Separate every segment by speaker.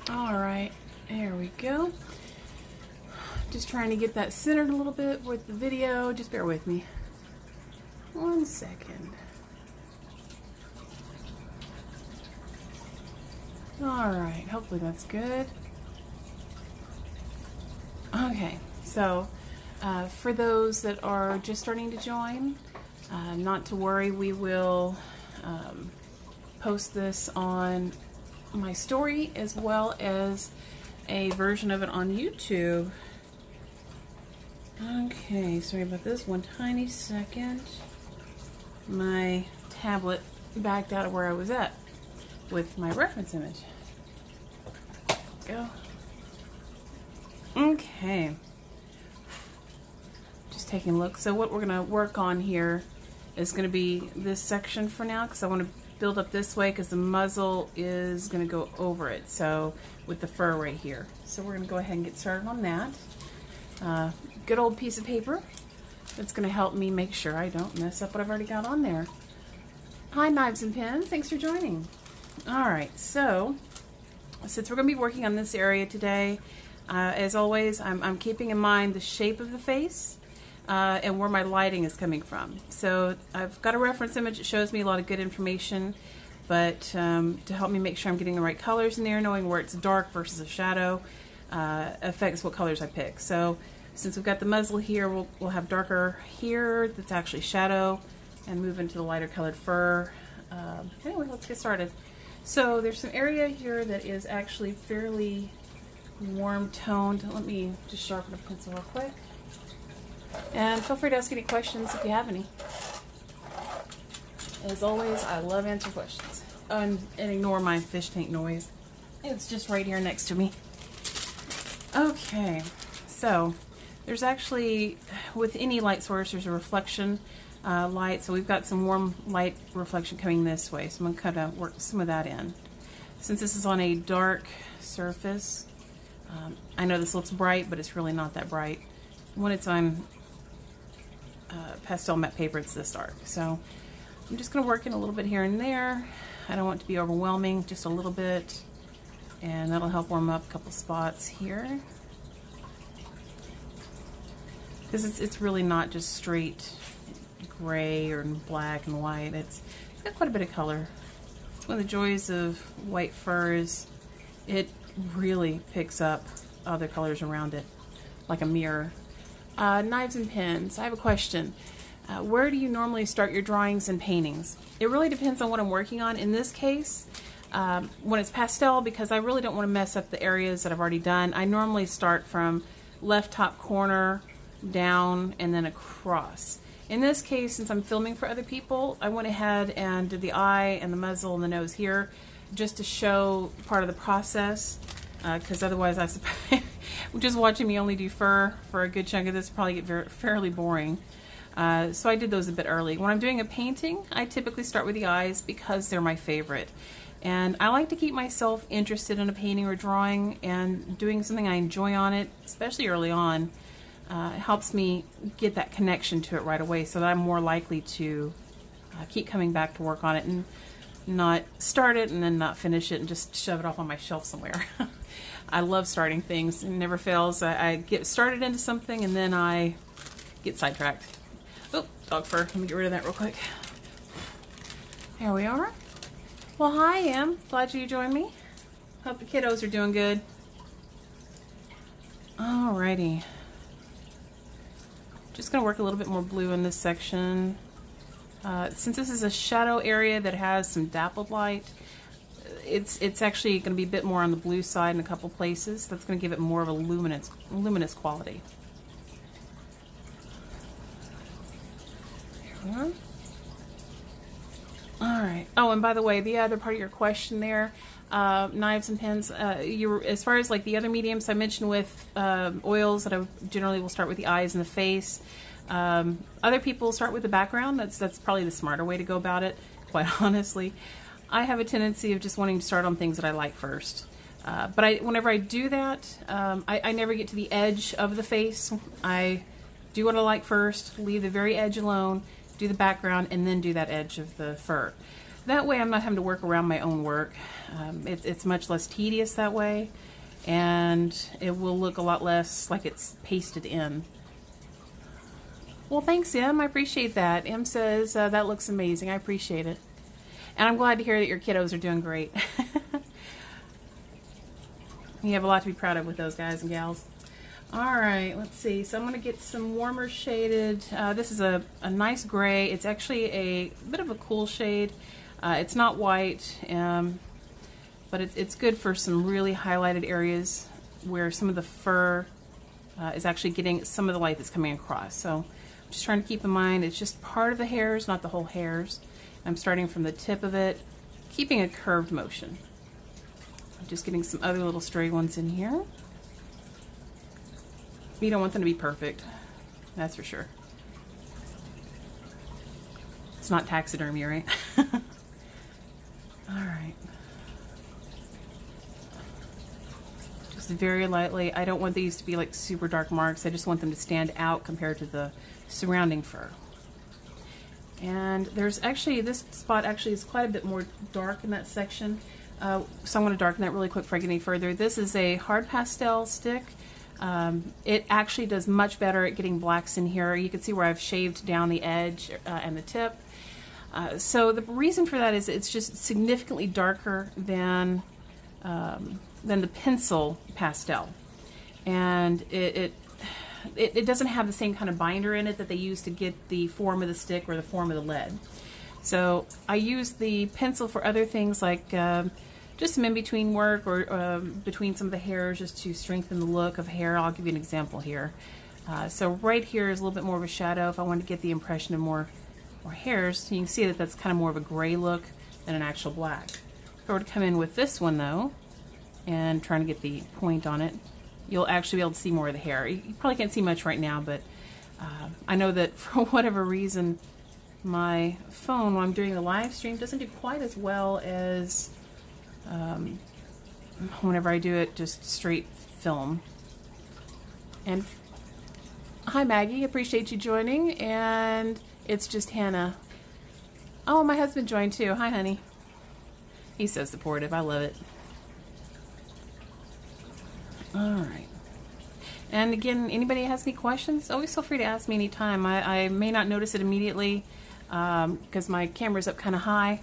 Speaker 1: Alright, there we go. Just trying to get that centered a little bit with the video. Just bear with me. 1 second. Alright, hopefully that's good. Okay, so for those that are just starting to join, not to worry, we will post this on my story as well as a version of it on YouTube. Okay, sorry about this. 1 tiny second. My tablet backed out of where I was at with my reference image. Go. Okay. Just taking a look. So what we're going to work on here is going to be this section for now, because I want to build up this way because the muzzle is going to go over it. So with the fur right here. So we're going to go ahead and get started on that. Good old piece of paper that's going to help me make sure I don't mess up what I've already got on there. Hi Knives and Pens, thanks for joining. Alright, so since we're going to be working on this area today, as always, I'm keeping in mind the shape of the face and where my lighting is coming from. So I've got a reference image that shows me a lot of good information, but to help me make sure I'm getting the right colors in there, knowing where it's dark versus a shadow affects what colors I pick. So since we've got the muzzle here, we'll have darker here that's actually shadow, and move into the lighter colored fur. Anyway, let's get started. So there's some area here that is actually fairly warm toned. Let me just sharpen a pencil real quick. And feel free to ask any questions if you have any. As always, I love answering questions. And ignore my fish tank noise. It's just right here next to me. Okay, so there's actually, with any light source, there's a reflection light. So we've got some warm light reflection coming this way. So I'm going to kind of work some of that in. Since this is on a dark surface, I know this looks bright, but it's really not that bright. When it's on pastel matte paper, it's this dark. So I'm just going to work in a little bit here and there. I don't want it to be overwhelming, just a little bit. And that'll help warm up a couple spots here. Because it's really not just straight gray or black and white. It's got quite a bit of color. It's one of the joys of white fur is it really picks up other colors around it, like a mirror. Knives and Pens, I have a question. Where do you normally start your drawings and paintings? It really depends on what I'm working on. In this case, when it's pastel, because I really don't want to mess up the areas that I've already done, I normally start from left top corner down and then across. In this case, since I'm filming for other people, I went ahead and did the eye and the muzzle and the nose here just to show part of the process, because otherwise I suppose just watching me only do fur for a good chunk of this probably get fairly boring. So I did those a bit early. When I'm doing a painting, I typically start with the eyes because they're my favorite. And I like to keep myself interested in a painting or drawing, and doing something I enjoy on it, especially early on, it helps me get that connection to it right away, so that I'm more likely to keep coming back to work on it and not start it and then not finish it and just shove it off on my shelf somewhere. I love starting things. It never fails. I get started into something and then I get sidetracked. Oh, dog fur. Let me get rid of that real quick. There we are. Well, hi, Em. Glad you joined me. Hope the kiddos are doing good. Alrighty. Just going to work a little bit more blue in this section. Since this is a shadow area that has some dappled light, it's actually going to be a bit more on the blue side in a couple places. That's going to give it more of a luminous quality. There we are. Alright. Oh, and by the way, the other part of your question there, Knives and Pens, as far as like the other mediums I mentioned with oils that I generally will start with the eyes and the face. Other people start with the background. That's probably the smarter way to go about it, quite honestly. I have a tendency of just wanting to start on things that I like first. But whenever I do that, I never get to the edge of the face. I do what I like first, leave the very edge alone, do the background, and then do that edge of the fur. that way I'm not having to work around my own work. It's much less tedious that way, and it will look a lot less like it's pasted in. Well, thanks, Em. I appreciate that. Em says, that looks amazing. I appreciate it. And I'm glad to hear that your kiddos are doing great. You have a lot to be proud of with those guys and gals. All right, let's see. So I'm going to get some warmer shaded. This is a nice gray. It's actually a bit of a cool shade. It's not white, but it's good for some really highlighted areas where some of the fur is actually getting some of the light that's coming across. So I'm just trying to keep in mind it's just part of the hairs, not the whole hairs. I'm starting from the tip of it, keeping a curved motion. I'm just getting some other little stray ones in here. You don't want them to be perfect, that's for sure. It's not taxidermy, right? All right. Just very lightly. I don't want these to be like super dark marks. I just want them to stand out compared to the surrounding fur. And there's actually, this spot actually is quite a bit more dark in that section. So I'm going to darken that really quick before I get any further. This is a hard pastel stick. It actually does much better at getting blacks in here. You can see where I've shaved down the edge and the tip. So the reason for that is it's just significantly darker than the pencil pastel. And it doesn't have the same kind of binder in it that they use to get the form of the stick or the form of the lead. So I use the pencil for other things like just some in-between work or between some of the hairs just to strengthen the look of hair. I'll give you an example here. So right here is a little bit more of a shadow if I want to get the impression of more hairs. You can see that that's kind of more of a gray look than an actual black. If I were to come in with this one though and trying to get the point on it, you'll actually be able to see more of the hair. You probably can't see much right now, but I know that for whatever reason my phone when I'm doing the live stream doesn't do quite as well as whenever I do it just straight film. And hi Maggie, appreciate you joining. And it's just Hannah. Oh, my husband joined too. Hi honey. He's so supportive. I love it. All right. And again, anybody has any questions, always feel free to ask me anytime. I may not notice it immediately because my camera's up kind of high,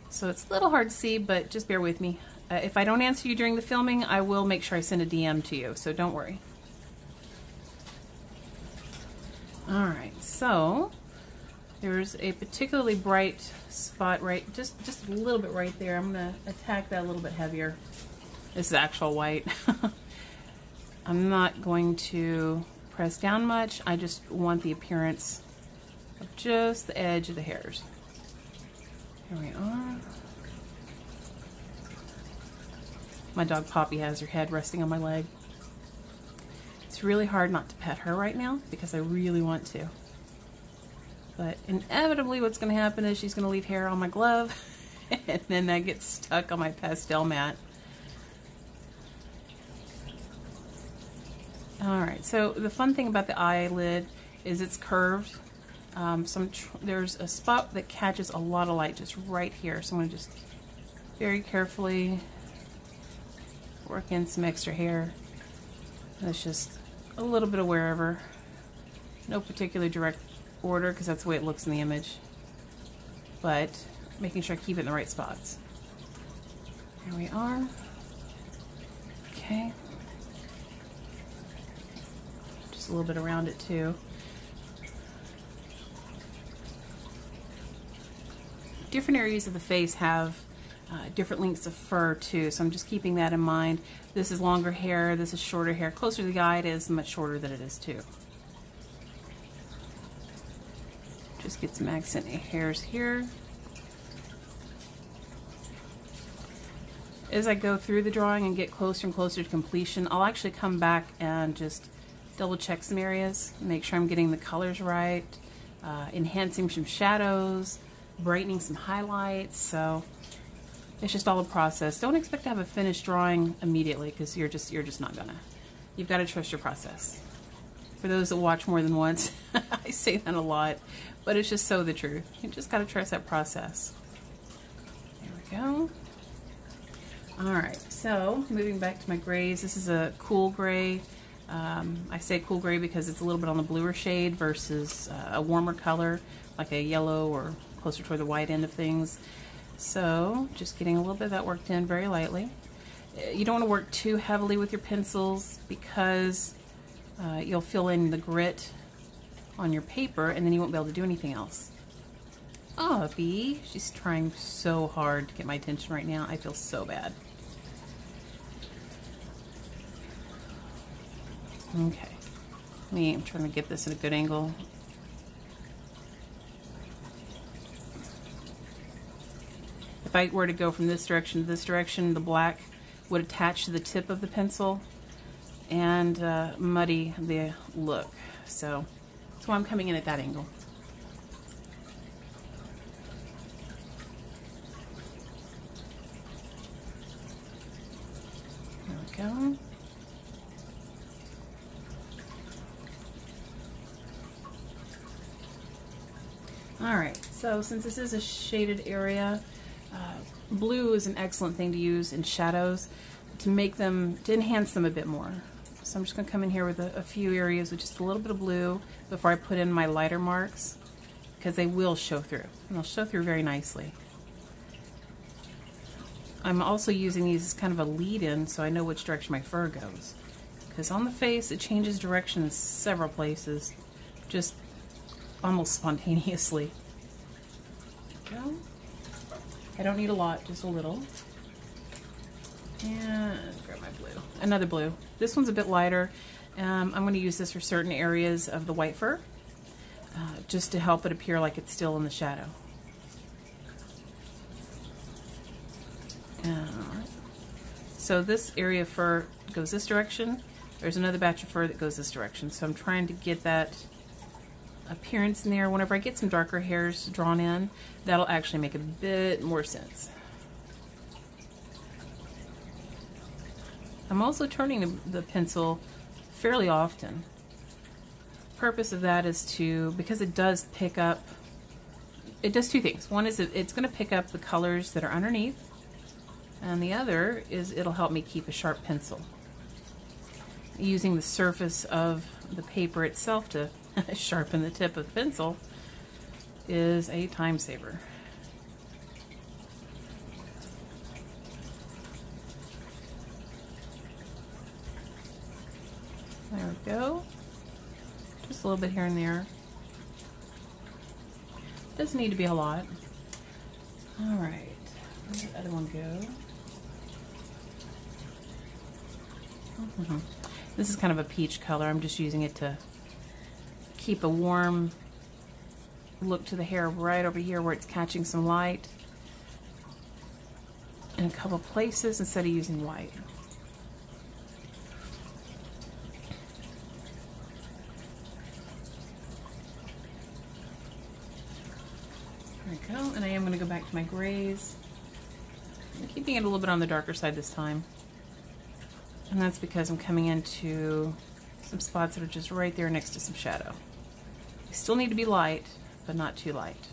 Speaker 1: so it's a little hard to see, but just bear with me. If I don't answer you during the filming, I will make sure I send a DM to you, so don't worry. All right, so there's a particularly bright spot right, just a little bit right there. I'm gonna attack that a little bit heavier. This is actual white. I'm not going to press down much. I just want the appearance of just the edge of the hairs. Here we are. My dog Poppy has her head resting on my leg. It's really hard not to pet her right now because I really want to. But inevitably what's going to happen is she's going to leave hair on my glove and then that gets stuck on my pastel mat. Alright, so the fun thing about the eyelid is it's curved. There's a spot that catches a lot of light just right here. So I'm going to just very carefully work in some extra hair. That's just a little bit of wherever. No particular direct order because that's the way it looks in the image. But making sure I keep it in the right spots. Here we are. Okay. A little bit around it too. Different areas of the face have different lengths of fur too, so I'm just keeping that in mind. This is longer hair, this is shorter hair. Closer to the eye it is much shorter than it is too. Just get some accent hairs here. As I go through the drawing and get closer and closer to completion, I'll actually come back and just double check some areas, make sure I'm getting the colors right, enhancing some shadows, brightening some highlights. So it's just all a process. Don't expect to have a finished drawing immediately because you're just not gonna. You've got to trust your process. For those that watch more than once, I say that a lot, but it's just so the truth. You just got to trust that process. we go. Alright, so moving back to my grays, this is a cool gray. I say cool gray because it's a little bit on the bluer shade versus a warmer color, like a yellow or closer toward the white end of things. So just getting a little bit of that worked in very lightly. You don't want to work too heavily with your pencils because you'll fill in the grit on your paper and then you won't be able to do anything else. Oh, Bee, she's trying so hard to get my attention right now. I feel so bad. Okay, I'm trying to get this at a good angle. If I were to go from this direction to this direction, the black would attach to the tip of the pencil and muddy the look. So that's why I'm coming in at that angle. There we go. Alright, so since this is a shaded area, blue is an excellent thing to use in shadows to make them, to enhance them a bit more. So I'm just going to come in here with a few areas with just a little bit of blue before I put in my lighter marks, because they will show through, and they'll show through very nicely. I'm also using these as kind of a lead-in so I know which direction my fur goes, because on the face it changes direction in several places, just almost spontaneously. There we go. I don't need a lot, just a little. And grab my blue. Another blue. This one's a bit lighter. I'm going to use this for certain areas of the white fur, just to help it appear like it's still in the shadow. So this area of fur goes this direction. There's another batch of fur that goes this direction. So I'm trying to get that appearance in there. Whenever I get some darker hairs drawn in, that'll actually make a bit more sense. I'm also turning the pencil fairly often. The purpose of that is because it does pick up, it does two things. One is it's going to pick up the colors that are underneath, and the other is it'll help me keep a sharp pencil. Using the surface of the paper itself to sharpen the tip of the pencil is a time saver. There we go. Just a little bit here and there. Doesn't need to be a lot. Alright, where did the other one go? This is kind of a peach color. I'm just using it to keep a warm look to the hair right over here where it's catching some light in a couple places instead of using white. There we go, and I am going to go back to my grays. I'm keeping it a little bit on the darker side this time. And that's because I'm coming into some spots that are just right there next to some shadow. They still need to be light, but not too light.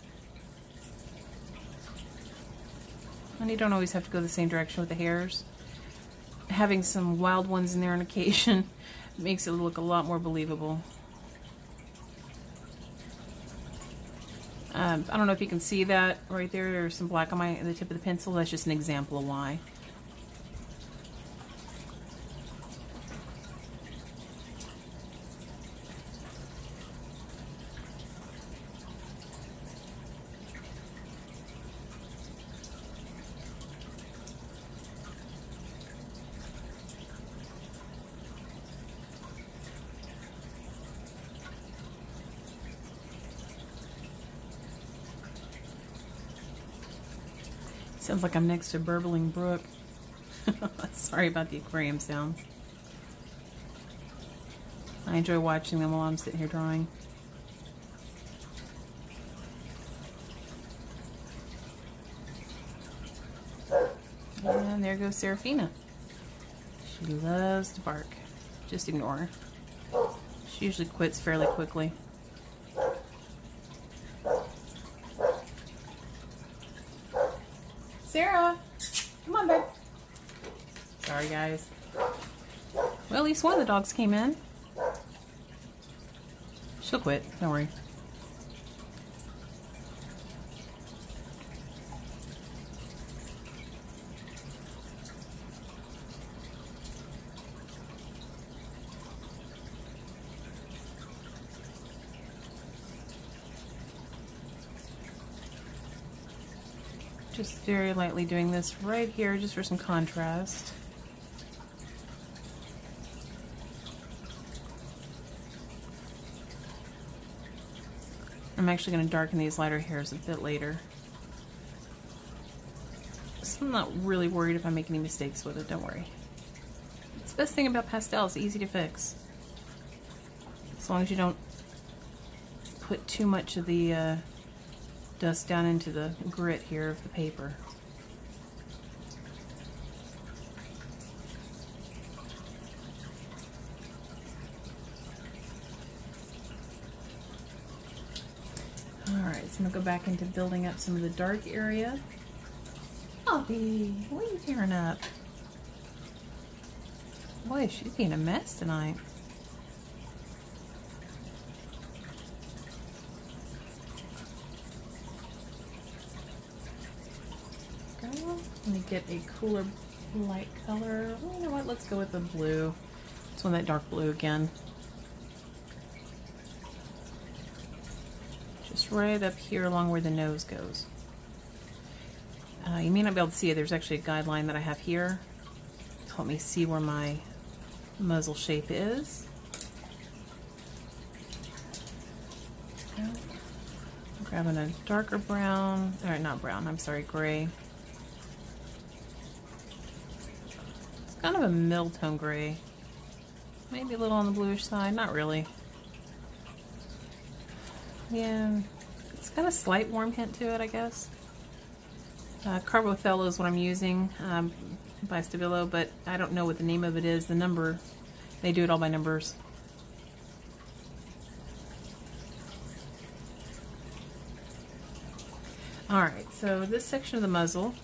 Speaker 1: And you don't always have to go the same direction with the hairs. Having some wild ones in there on occasion makes it look a lot more believable. I don't know if you can see that right there. There's some black on the tip of the pencil. That's just an example of why. Sounds like I'm next to a burbling brook. Sorry about the aquarium sounds. I enjoy watching them while I'm sitting here drawing. And there goes Serafina. She loves to bark. Just ignore her. She usually quits fairly quickly. Sarah, come on, babe. Sorry, guys. Well, at least one of the dogs came in. She'll quit, don't worry. Just very lightly doing this right here just for some contrast. I'm actually going to darken these lighter hairs a bit later. So I'm not really worried if I make any mistakes with it, don't worry. It's the best thing about pastel, it's easy to fix. As long as you don't put too much of the dust down into the grit here of the paper. Alright, so I'm going to go back into building up some of the dark area. Poppy, what are you tearing up? Boy, she's being a mess tonight. Let me get a cooler light color. Well, you know what? Let's go with the blue. Let's want that dark blue again. Just right up here along where the nose goes. You may not be able to see it. There's actually a guideline that I have here to help me see where my muzzle shape is. I'm grabbing a darker brown, or not brown, I'm sorry, gray. It's kind of a middle-tone gray. Maybe a little on the bluish side, not really. Yeah, it's got a slight warm hint to it, I guess. CarbOthello is what I'm using by Stabillo, but I don't know what the name of it is. The number, they do it all by numbers. Alright, so this section of the muzzle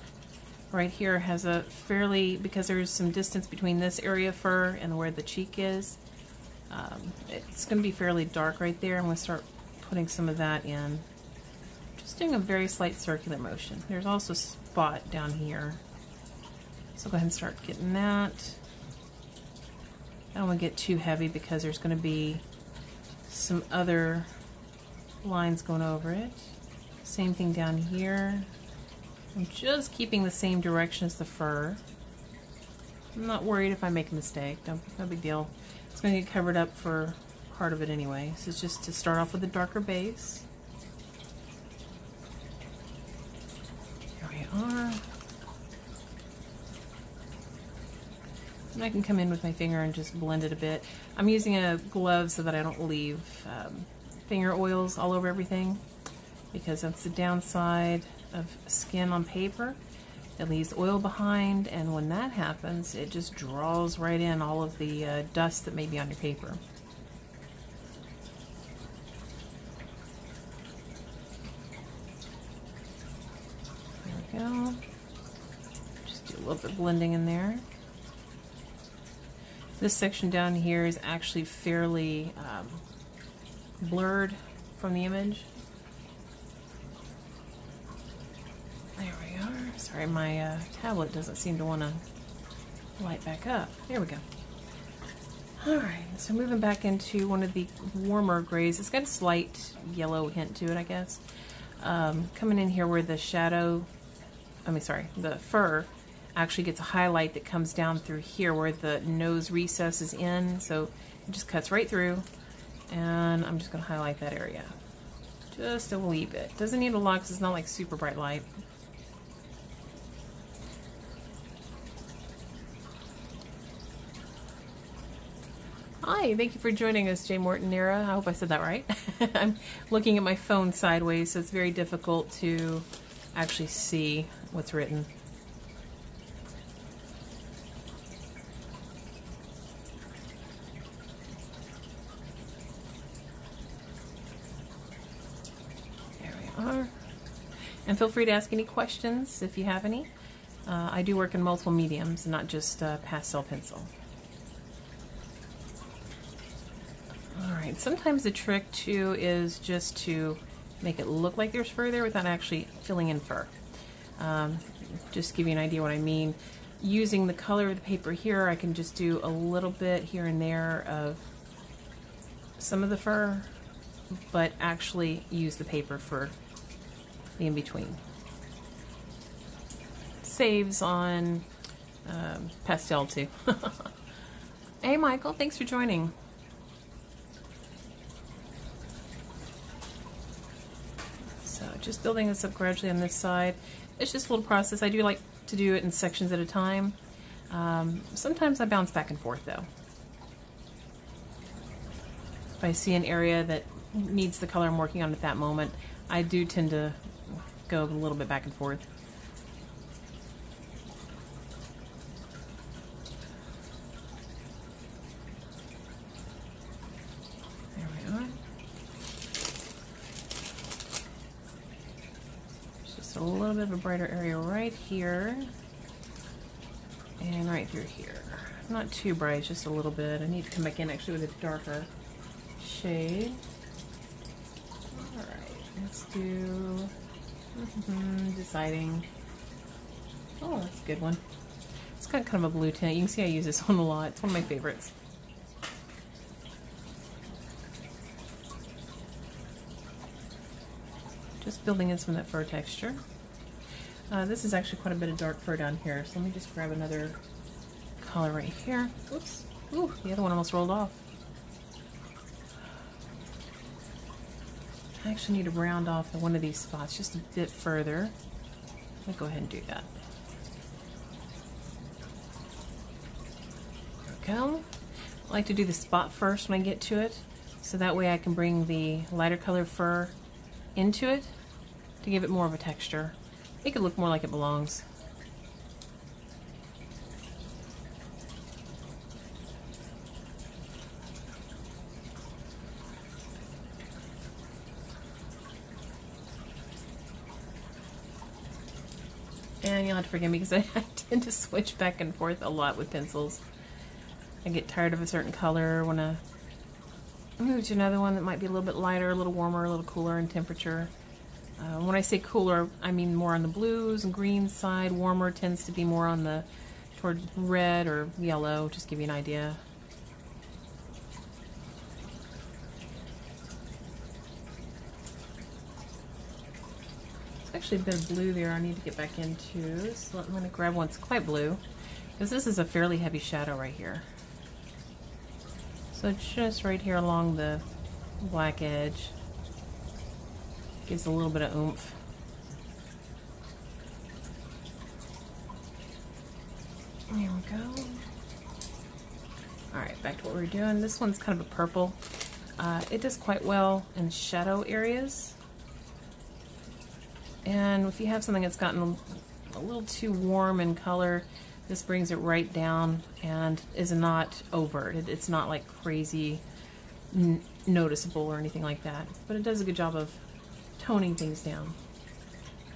Speaker 1: right here has a fairly, because there's some distance between this area of fur and where the cheek is, it's going to be fairly dark right there. I'm going to start putting some of that in. Just doing a very slight circular motion. There's also a spot down here. So go ahead and start getting that. I don't want to get too heavy because there's going to be some other lines going over it. Same thing down here. I'm just keeping the same direction as the fur. I'm not worried if I make a mistake. No big deal. It's going to get covered up for part of it anyway. So it's just to start off with a darker base. Here we are. And I can come in with my finger and just blend it a bit. I'm using a glove so that I don't leave finger oils all over everything, because that's the downside of skin on paper. It leaves oil behind, and when that happens, it just draws right in all of the dust that may be on your paper. There we go. Just do a little bit of blending in there. This section down here is actually fairly blurred from the image. There we are. Sorry, my tablet doesn't seem to want to light back up. There we go. Alright, so moving back into one of the warmer grays. It's got a slight yellow hint to it, I guess. Coming in here where the the fur actually gets a highlight that comes down through here where the nose recess is in. So it just cuts right through. And I'm just going to highlight that area. Just a wee bit. Doesn't need a lot because it's not like super bright light. Hi, thank you for joining us, J. Mortonera. I hope I said that right. I'm looking at my phone sideways, so it's very difficult to actually see what's written. And feel free to ask any questions if you have any. I do work in multiple mediums, not just pastel pencil. Alright, sometimes the trick too is just to make it look like there's fur there without actually filling in fur. Just to give you an idea what I mean. Using the color of the paper here, I can just do a little bit here and there of some of the fur, but actually use the paper for the in-between. Saves on pastel too. Hey Michael, thanks for joining. So just building this up gradually on this side. It's just a little process. I do like to do it in sections at a time. Sometimes I bounce back and forth though. If I see an area that needs the color I'm working on at that moment, I do tend to go a little bit back and forth. A little bit of a brighter area right here and right through here. Not too bright, just a little bit. I need to come back in actually with a darker shade. Alright, let's do deciding. Oh, that's a good one. It's got kind of a blue tint. You can see I use this one a lot. It's one of my favorites. Just building in some of that fur texture. This is actually quite a bit of dark fur down here, so let me just grab another color right here. Oops. Ooh, the other one almost rolled off. I actually need to round off one of these spots just a bit further. Let me go ahead and do that. There we go. I like to do the spot first when I get to it, so that way I can bring the lighter color fur into it to give it more of a texture. Make it look more like it belongs. And you'll have to forgive me because I tend to switch back and forth a lot with pencils. I get tired of a certain color, want to move to another one that might be a little bit lighter, a little warmer, a little cooler in temperature. When I say cooler, I mean more on the blues and greens side. Warmer tends to be more on the toward red or yellow, just to give you an idea. There's actually a bit of blue there I need to get back into, so I'm going to grab one that's quite blue, because this is a fairly heavy shadow right here. So just right here along the black edge. Gives a little bit of oomph. There we go. Alright, back to what we were doing. This one's kind of a purple. It does quite well in shadow areas. And if you have something that's gotten a little too warm in color, this brings it right down and is not overt. It's not like crazy noticeable or anything like that. But it does a good job of toning things down.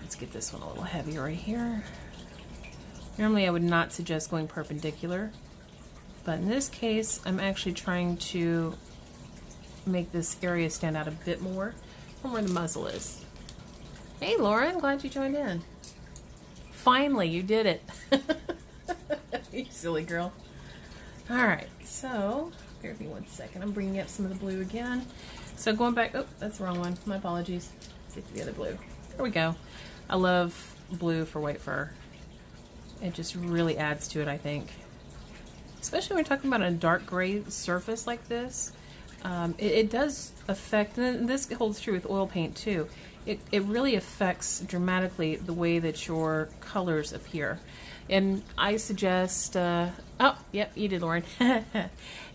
Speaker 1: Let's get this one a little heavier right here. Normally I would not suggest going perpendicular, but in this case I'm actually trying to make this area stand out a bit more from where the muzzle is. Hey Lauren, glad you joined in. Finally, you did it. You silly girl. Alright, so bear with me one second. I'm bringing up some of the blue again. So going back, oh, that's the wrong one. My apologies. Get to the other blue. There we go. I love blue for white fur. It just really adds to it, I think. Especially when we're talking about a dark gray surface like this. It does affect, and this holds true with oil paint too. It really affects dramatically the way that your colors appear. And I suggest, oh, yep, you did, Lauren.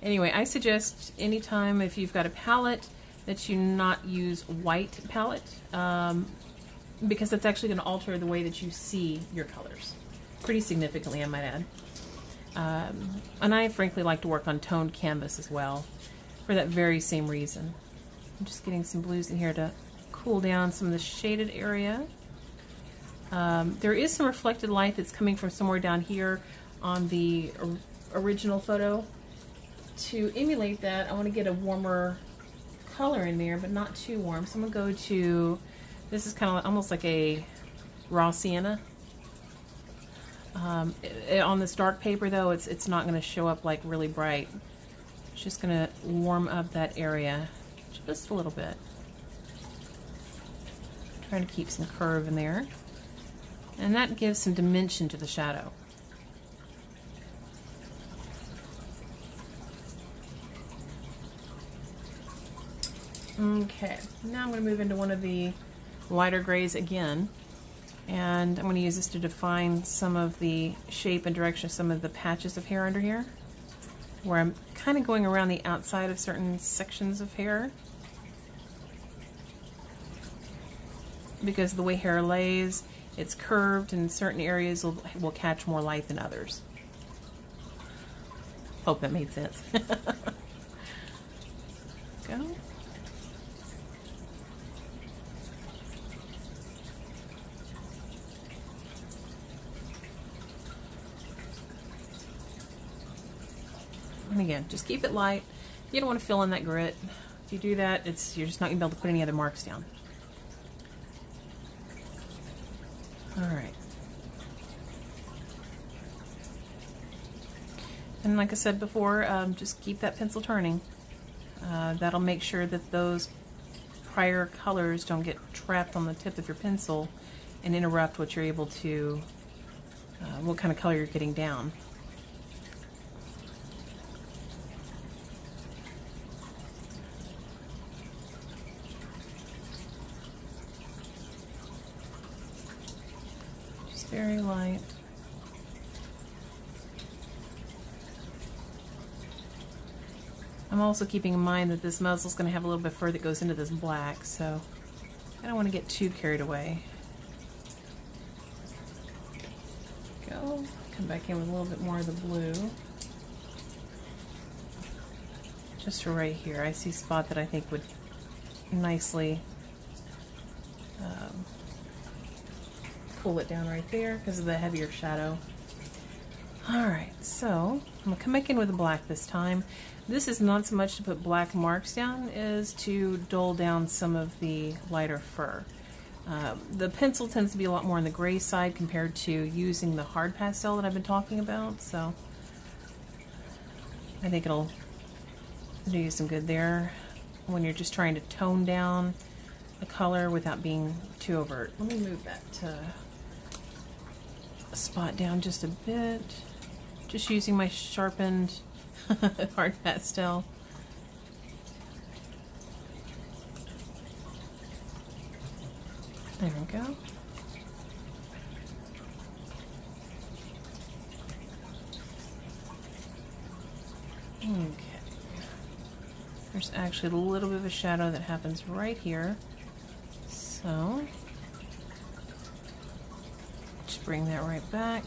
Speaker 1: Anyway, I suggest anytime if you've got a palette that you not use white palette, because that's actually going to alter the way that you see your colors pretty significantly, I might add. And I frankly like to work on toned canvas as well for that very same reason. I'm just getting some blues in here to cool down some of the shaded area. There is some reflected light that's coming from somewhere down here on the original photo. To emulate that, I want to get a warmer color in there, but not too warm. So I'm going to go to, this is kind of almost like a raw sienna. On this dark paper though, it's not going to show up like really bright. It's just going to warm up that area just a little bit. Trying to keep some curve in there. And that gives some dimension to the shadow. Okay, now I'm going to move into one of the lighter grays again. And I'm going to use this to define some of the shape and direction of some of the patches of hair under here, where I'm kind of going around the outside of certain sections of hair. Because of the way hair lays, it's curved, and certain areas will catch more light than others. Hope that made sense. Go. And again, just keep it light. You don't want to fill in that grit. If you do that, you're just not going to be able to put any other marks down. Alright. And like I said before, just keep that pencil turning. That'll make sure that those prior colors don't get trapped on the tip of your pencil and interrupt what you're able to, what kind of color you're getting down. Very light. I'm also keeping in mind that this muzzle is going to have a little bit fur that goes into this black, so I don't want to get too carried away. Go. Come back in with a little bit more of the blue. Just for right here, I see a spot that I think would nicely pull it down right there because of the heavier shadow. Alright, so I'm going to come back in with the black this time. This is not so much to put black marks down as to dull down some of the lighter fur. The pencil tends to be a lot more on the gray side compared to using the hard pastel that I've been talking about, so I think it'll do you some good there when you're just trying to tone down the color without being too overt. Let me move that spot down just a bit. Just using my sharpened hard pastel. There we go. Okay. There's actually a little bit of a shadow that happens right here. So just bring that right back.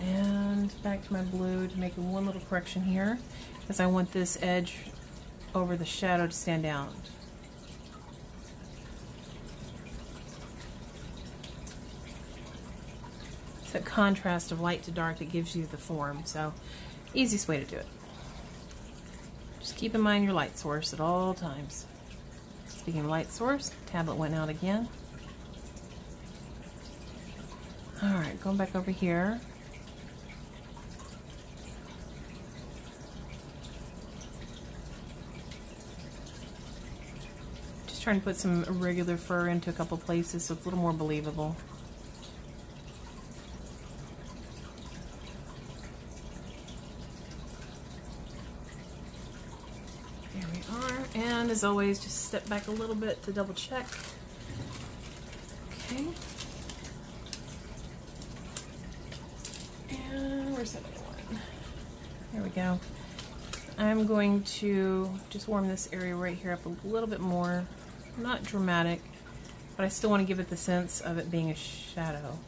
Speaker 1: And back to my blue to make one little correction here, because I want this edge over the shadow to stand out. It's that contrast of light to dark that gives you the form, so easiest way to do it. Just keep in mind your light source at all times. Speaking of light source, tablet went out again. Alright, going back over here. Just trying to put some irregular fur into a couple places so it's a little more believable. There we are, and as always, just step back a little bit to double check. Okay. And where's that other one? There we go. I'm going to just warm this area right here up a little bit more. Not dramatic, but I still want to give it the sense of it being a shadow.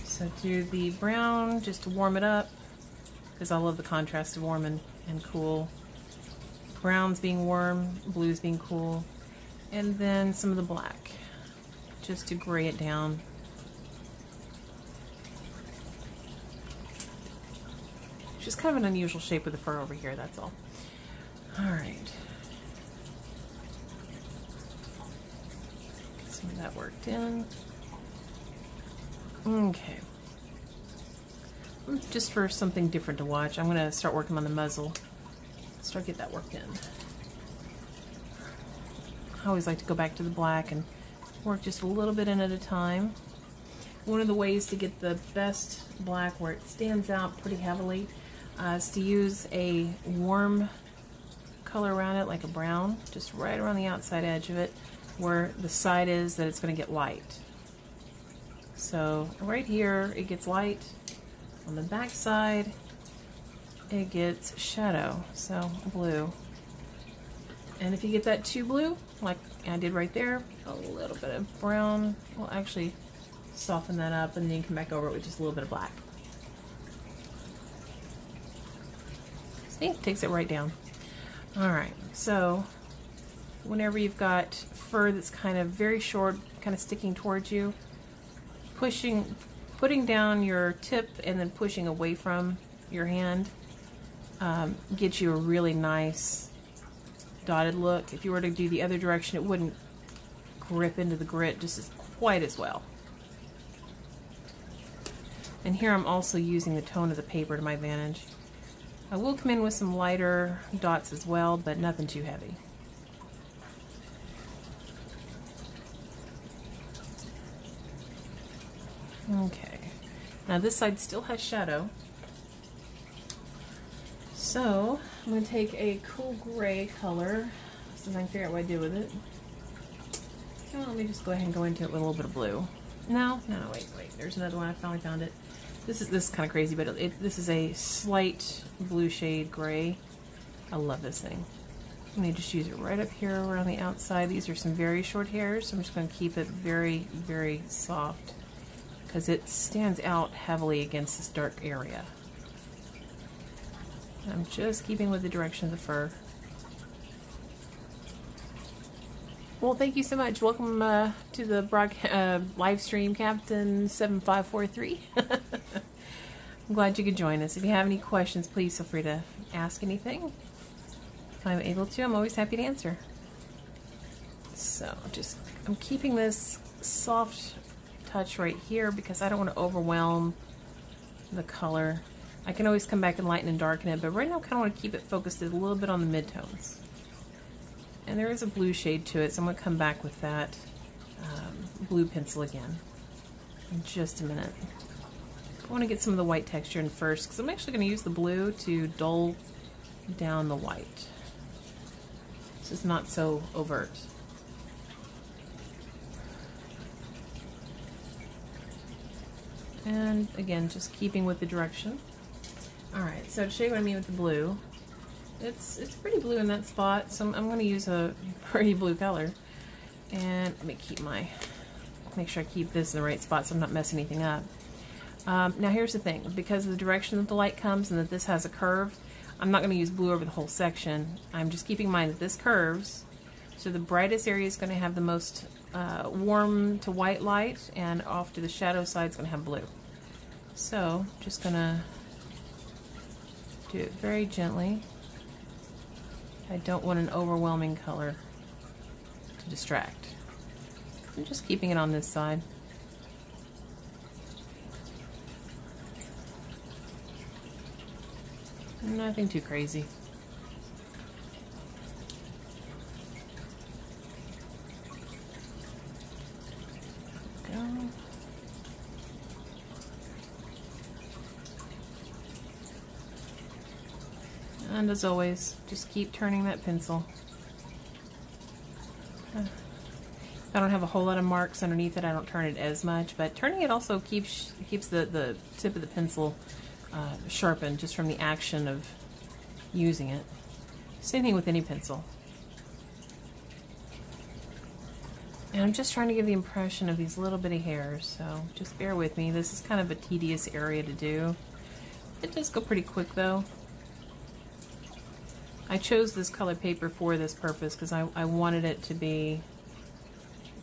Speaker 1: So do the brown just to warm it up, because I love the contrast of warm and cool. Brown's being warm, blue's being cool. and then some of the black, just to gray it down. Just kind of an unusual shape with the fur over here, that's all. Alright. Get some of that worked in. Okay. Just for something different to watch, I'm going to start working on the muzzle. Start get that worked in. I always like to go back to the black and work just a little bit in at a time. One of the ways to get the best black where it stands out pretty heavily is to use a warm color around it, like a brown, just right around the outside edge of it, where the side is that it's going to get light. So right here it gets light. On the back side it gets shadow, so blue. And if you get that too blue, like I did right there, a little bit of brown will actually soften that up, and then you can come back over it with just a little bit of black. See, it takes it right down. Alright, so whenever you've got fur that's kind of very short, kind of sticking towards you, putting down your tip and then pushing away from your hand gets you a really nice dotted look. If you were to do the other direction, it wouldn't grip into the grit just quite as well. And here I'm also using the tone of the paper to my advantage. I will come in with some lighter dots as well, but nothing too heavy. Okay, now this side still has shadow, so I'm going to take a cool gray color so I can figure out what I do with it. So let me just go ahead and go into it with a little bit of blue. No, wait, there's another one. I finally found it. This is kind of crazy, but this is a slight blue shade gray. I love this thing. I'm going to just use it right up here around the outside. These are some very short hairs, so I'm just going to keep it very, very soft because it stands out heavily against this dark area. I'm just keeping with the direction of the fur. Well, thank you so much. Welcome to the live stream, Captain 7543. I'm glad you could join us. If you have any questions, please feel free to ask anything. If I'm able to, I'm always happy to answer. So I'm keeping this soft touch right here because I don't want to overwhelm the color. I can always come back and lighten and darken it, but right now I kind of want to keep it focused a little bit on the midtones. And there is a blue shade to it, so I'm going to come back with that blue pencil again in just a minute. I want to get some of the white texture in first, because I'm actually going to use the blue to dull down the white. This is not so overt. And again, just keeping with the direction. Alright, so to show you what I mean with the blue, it's pretty blue in that spot, so I'm going to use a pretty blue color. And let me make sure I keep this in the right spot so I'm not messing anything up. Now here's the thing, because of the direction that the light comes and that this has a curve, I'm not going to use blue over the whole section. I'm just keeping in mind that this curves, so the brightest area is going to have the most warm to white light, and off to the shadow side is going to have blue. So just going to do it very gently. I don't want an overwhelming color to distract. I'm just keeping it on this side. Nothing too crazy. Go. And as always, just keep turning that pencil. I don't have a whole lot of marks underneath it. I don't turn it as much, but turning it also keeps the tip of the pencil sharpened just from the action of using it. Same thing with any pencil. And I'm just trying to give the impression of these little bitty hairs, so just bear with me. This is kind of a tedious area to do. It does go pretty quick though. I chose this color paper for this purpose because I wanted it to be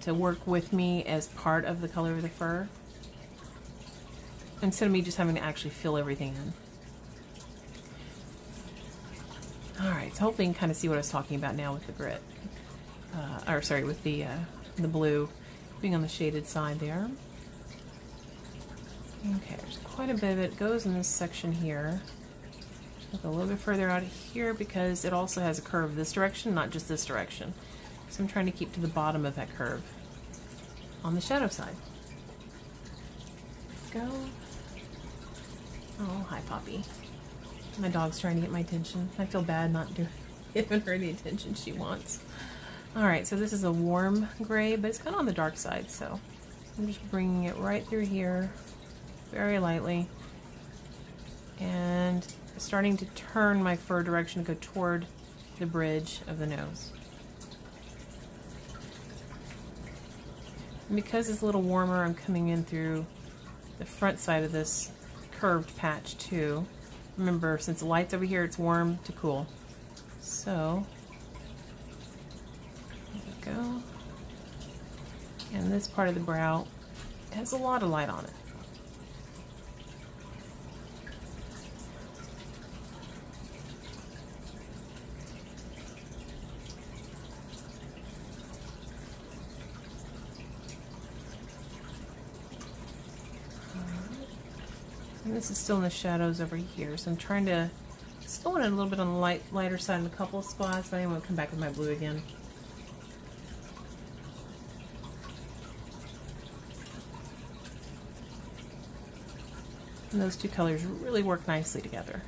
Speaker 1: to work with me as part of the color of the fur, instead of me just having to actually fill everything in. Alright, so hopefully you can kind of see what I was talking about now with the grit. Or sorry, with the blue being on the shaded side there. Okay, there's quite a bit of it goes in this section here. Look a little bit further out of here because it also has a curve this direction, not just this direction. So I'm trying to keep to the bottom of that curve on the shadow side. Go. Oh, hi, Poppy. My dog's trying to get my attention. I feel bad not giving her the attention she wants. Alright, so this is a warm gray, but it's kind of on the dark side, so I'm just bringing it right through here, very lightly, and starting to turn my fur direction to go toward the bridge of the nose. And because it's a little warmer, I'm coming in through the front side of this curved patch too. Remember, since the light's over here, it's warm to cool. So, there we go. And this part of the brow has a lot of light on it. And this is still in the shadows over here, so I'm trying to, still want it a little bit on the lighter side in a couple of spots, but I want to come back with my blue again. And those two colors really work nicely together.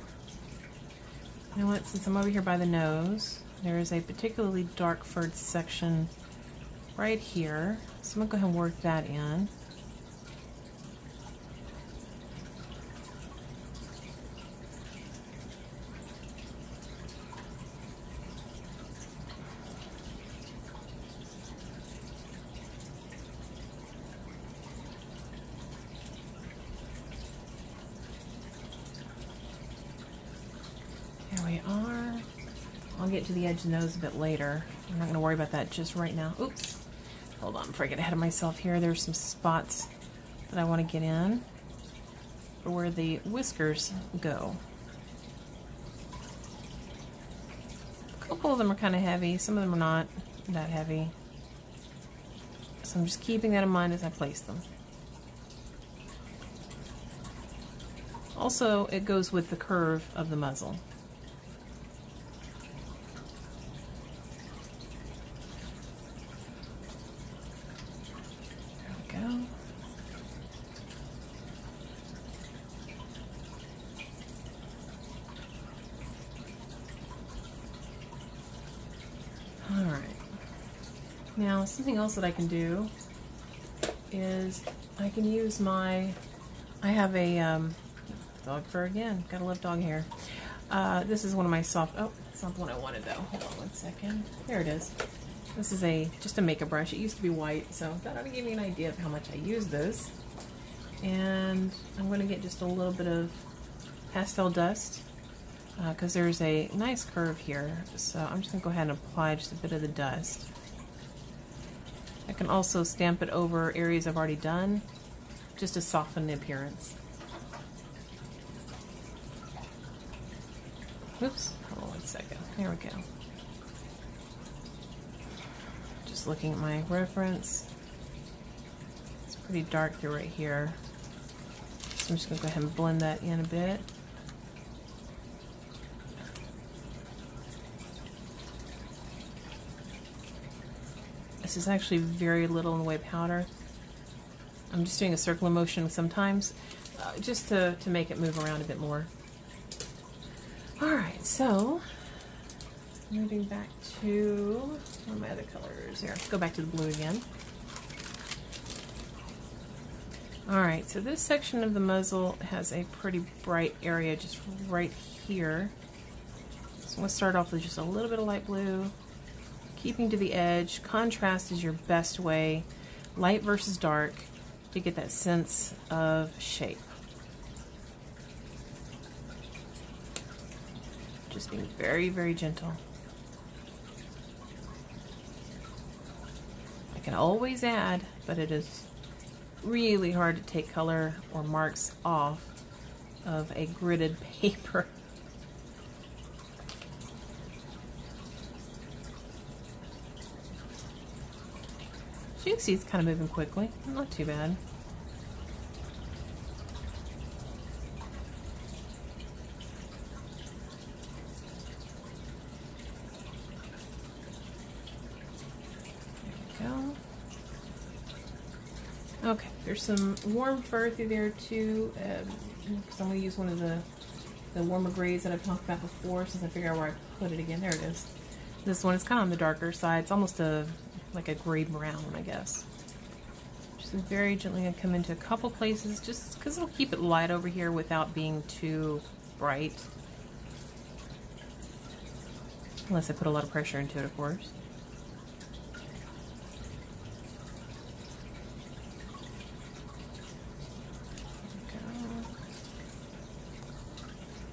Speaker 1: You know what, since I'm over here by the nose, there is a particularly dark furred section right here, so I'm going to go ahead and work that in. There we are. I'll get to the edge of the nose a bit later. I'm not going to worry about that just right now. Oops. Hold on before I get ahead of myself here. There's some spots that I want to get in for where the whiskers go. A couple of them are kind of heavy. Some of them are not that heavy. So I'm just keeping that in mind as I place them. Also, it goes with the curve of the muzzle. Now, something else that I can do is I can use my, I have a dog fur again, gotta love dog hair. This is one of my soft, oh, it's not the one I wanted though. Hold on one second. There it is. This is just a makeup brush. It used to be white, so I thought I would give you an idea of how much I use this. And I'm going to get just a little bit of pastel dust because there's a nice curve here. So I'm just going to go ahead and apply just a bit of the dust. I can also stamp it over areas I've already done just to soften the appearance. Oops, hold on one second. There we go. Just looking at my reference. It's pretty dark through right here. So I'm just going to go ahead and blend that in a bit. This is actually very little in the way of powder. I'm just doing a circular motion sometimes just to make it move around a bit more. Alright, so moving back to one of my other colors here. Let's go back to the blue again. Alright, so this section of the muzzle has a pretty bright area just right here. So I'm going to start off with just a little bit of light blue. Keeping to the edge. Contrast is your best way, light versus dark, to get that sense of shape. Just being very, very gentle. I can always add, but it is really hard to take color or marks off of a gridded paper. So you can see it's kind of moving quickly, not too bad. Okay, there's some warm fur through there too, because I'm going to use one of the warmer grays that I've talked about before, since I figure out where I put it again. There it is. This one is kind of on the darker side. It's almost like a gray brown, I guess. Just very gently going to come into a couple places, just because it'll keep it light over here without being too bright. Unless I put a lot of pressure into it, of course.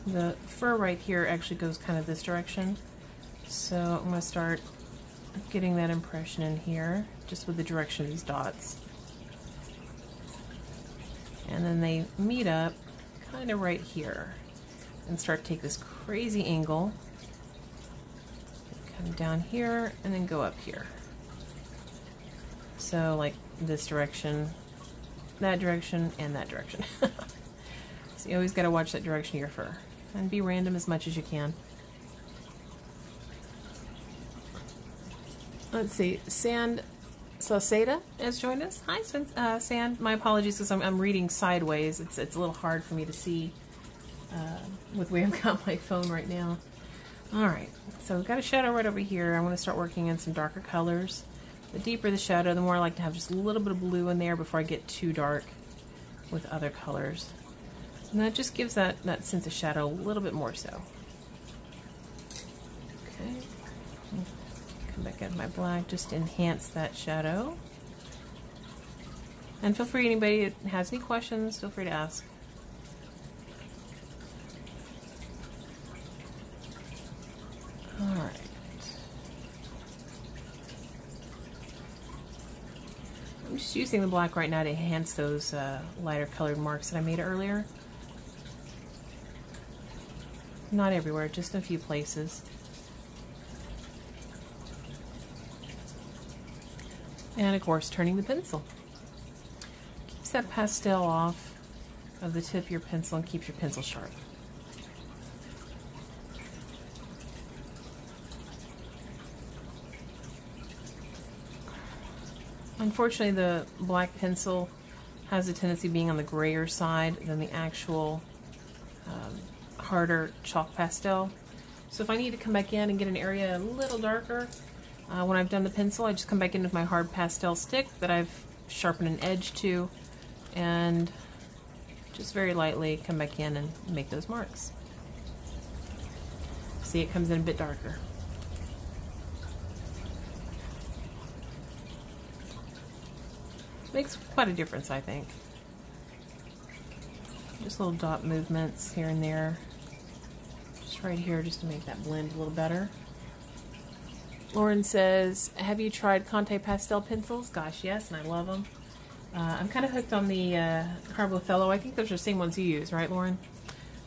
Speaker 1: The fur right here actually goes kind of this direction, so I'm going to start getting that impression in here, just with the direction of these dots. And then they meet up kind of right here, and start to take this crazy angle, come down here, and then go up here. So like this direction, and that direction. So you always got to watch that direction of your fur. And be random as much as you can. Let's see, Sand Sauceda has joined us. Hi, Sand. My apologies because I'm reading sideways. It's a little hard for me to see with the way I've got my phone right now. All right, so we've got a shadow right over here. I want to start working in some darker colors. The deeper the shadow, the more I like to have just a little bit of blue in there before I get too dark with other colors. And that just gives that sense of shadow a little bit more so. Okay. Come back out of my black, just to enhance that shadow. And feel free, anybody that has any questions, feel free to ask. Alright. I'm just using the black right now to enhance those lighter colored marks that I made earlier. Not everywhere, just a few places. And of course, turning the pencil. Keeps that pastel off of the tip of your pencil and keeps your pencil sharp. Unfortunately, the black pencil has a tendency of being on the grayer side than the actual harder chalk pastel. So if I need to come back in and get an area a little darker, when I've done the pencil, I just come back in with my hard pastel stick that I've sharpened an edge to, and just very lightly come back in and make those marks. See, it comes in a bit darker. Makes quite a difference, I think. Just little dot movements here and there. Just right here, just to make that blend a little better. Lauren says, have you tried Conte pastel pencils? Gosh, yes, and I love them. I'm kind of hooked on the CarbOthello. I think those are the same ones you use, right, Lauren?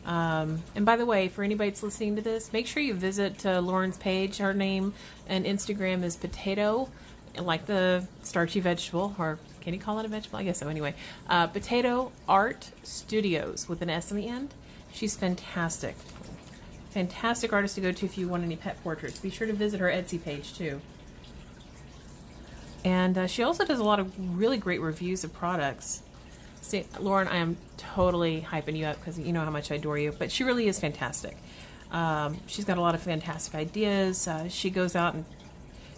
Speaker 1: And by the way, for anybody that's listening to this, make sure you visit Lauren's page. Her name and Instagram is Potato, like the starchy vegetable, or can you call it a vegetable? I guess so, anyway. Potato Art Studios with an S on the end. She's fantastic. Fantastic artist to go to if you want any pet portraits. Be sure to visit her Etsy page too. And she also does a lot of really great reviews of products. See, Lauren, I am totally hyping you up because you know how much I adore you, but she really is fantastic. She's got a lot of fantastic ideas. She goes out and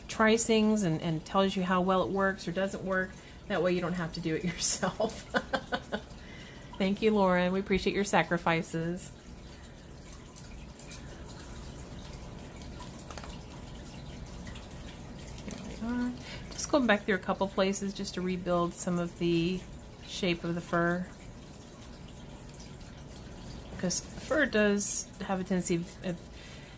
Speaker 1: tries things and tells you how well it works or doesn't work. That way you don't have to do it yourself. Thank you, Lauren. We appreciate your sacrifices. Just going back through a couple places just to rebuild some of the shape of the fur, because fur does have a tendency of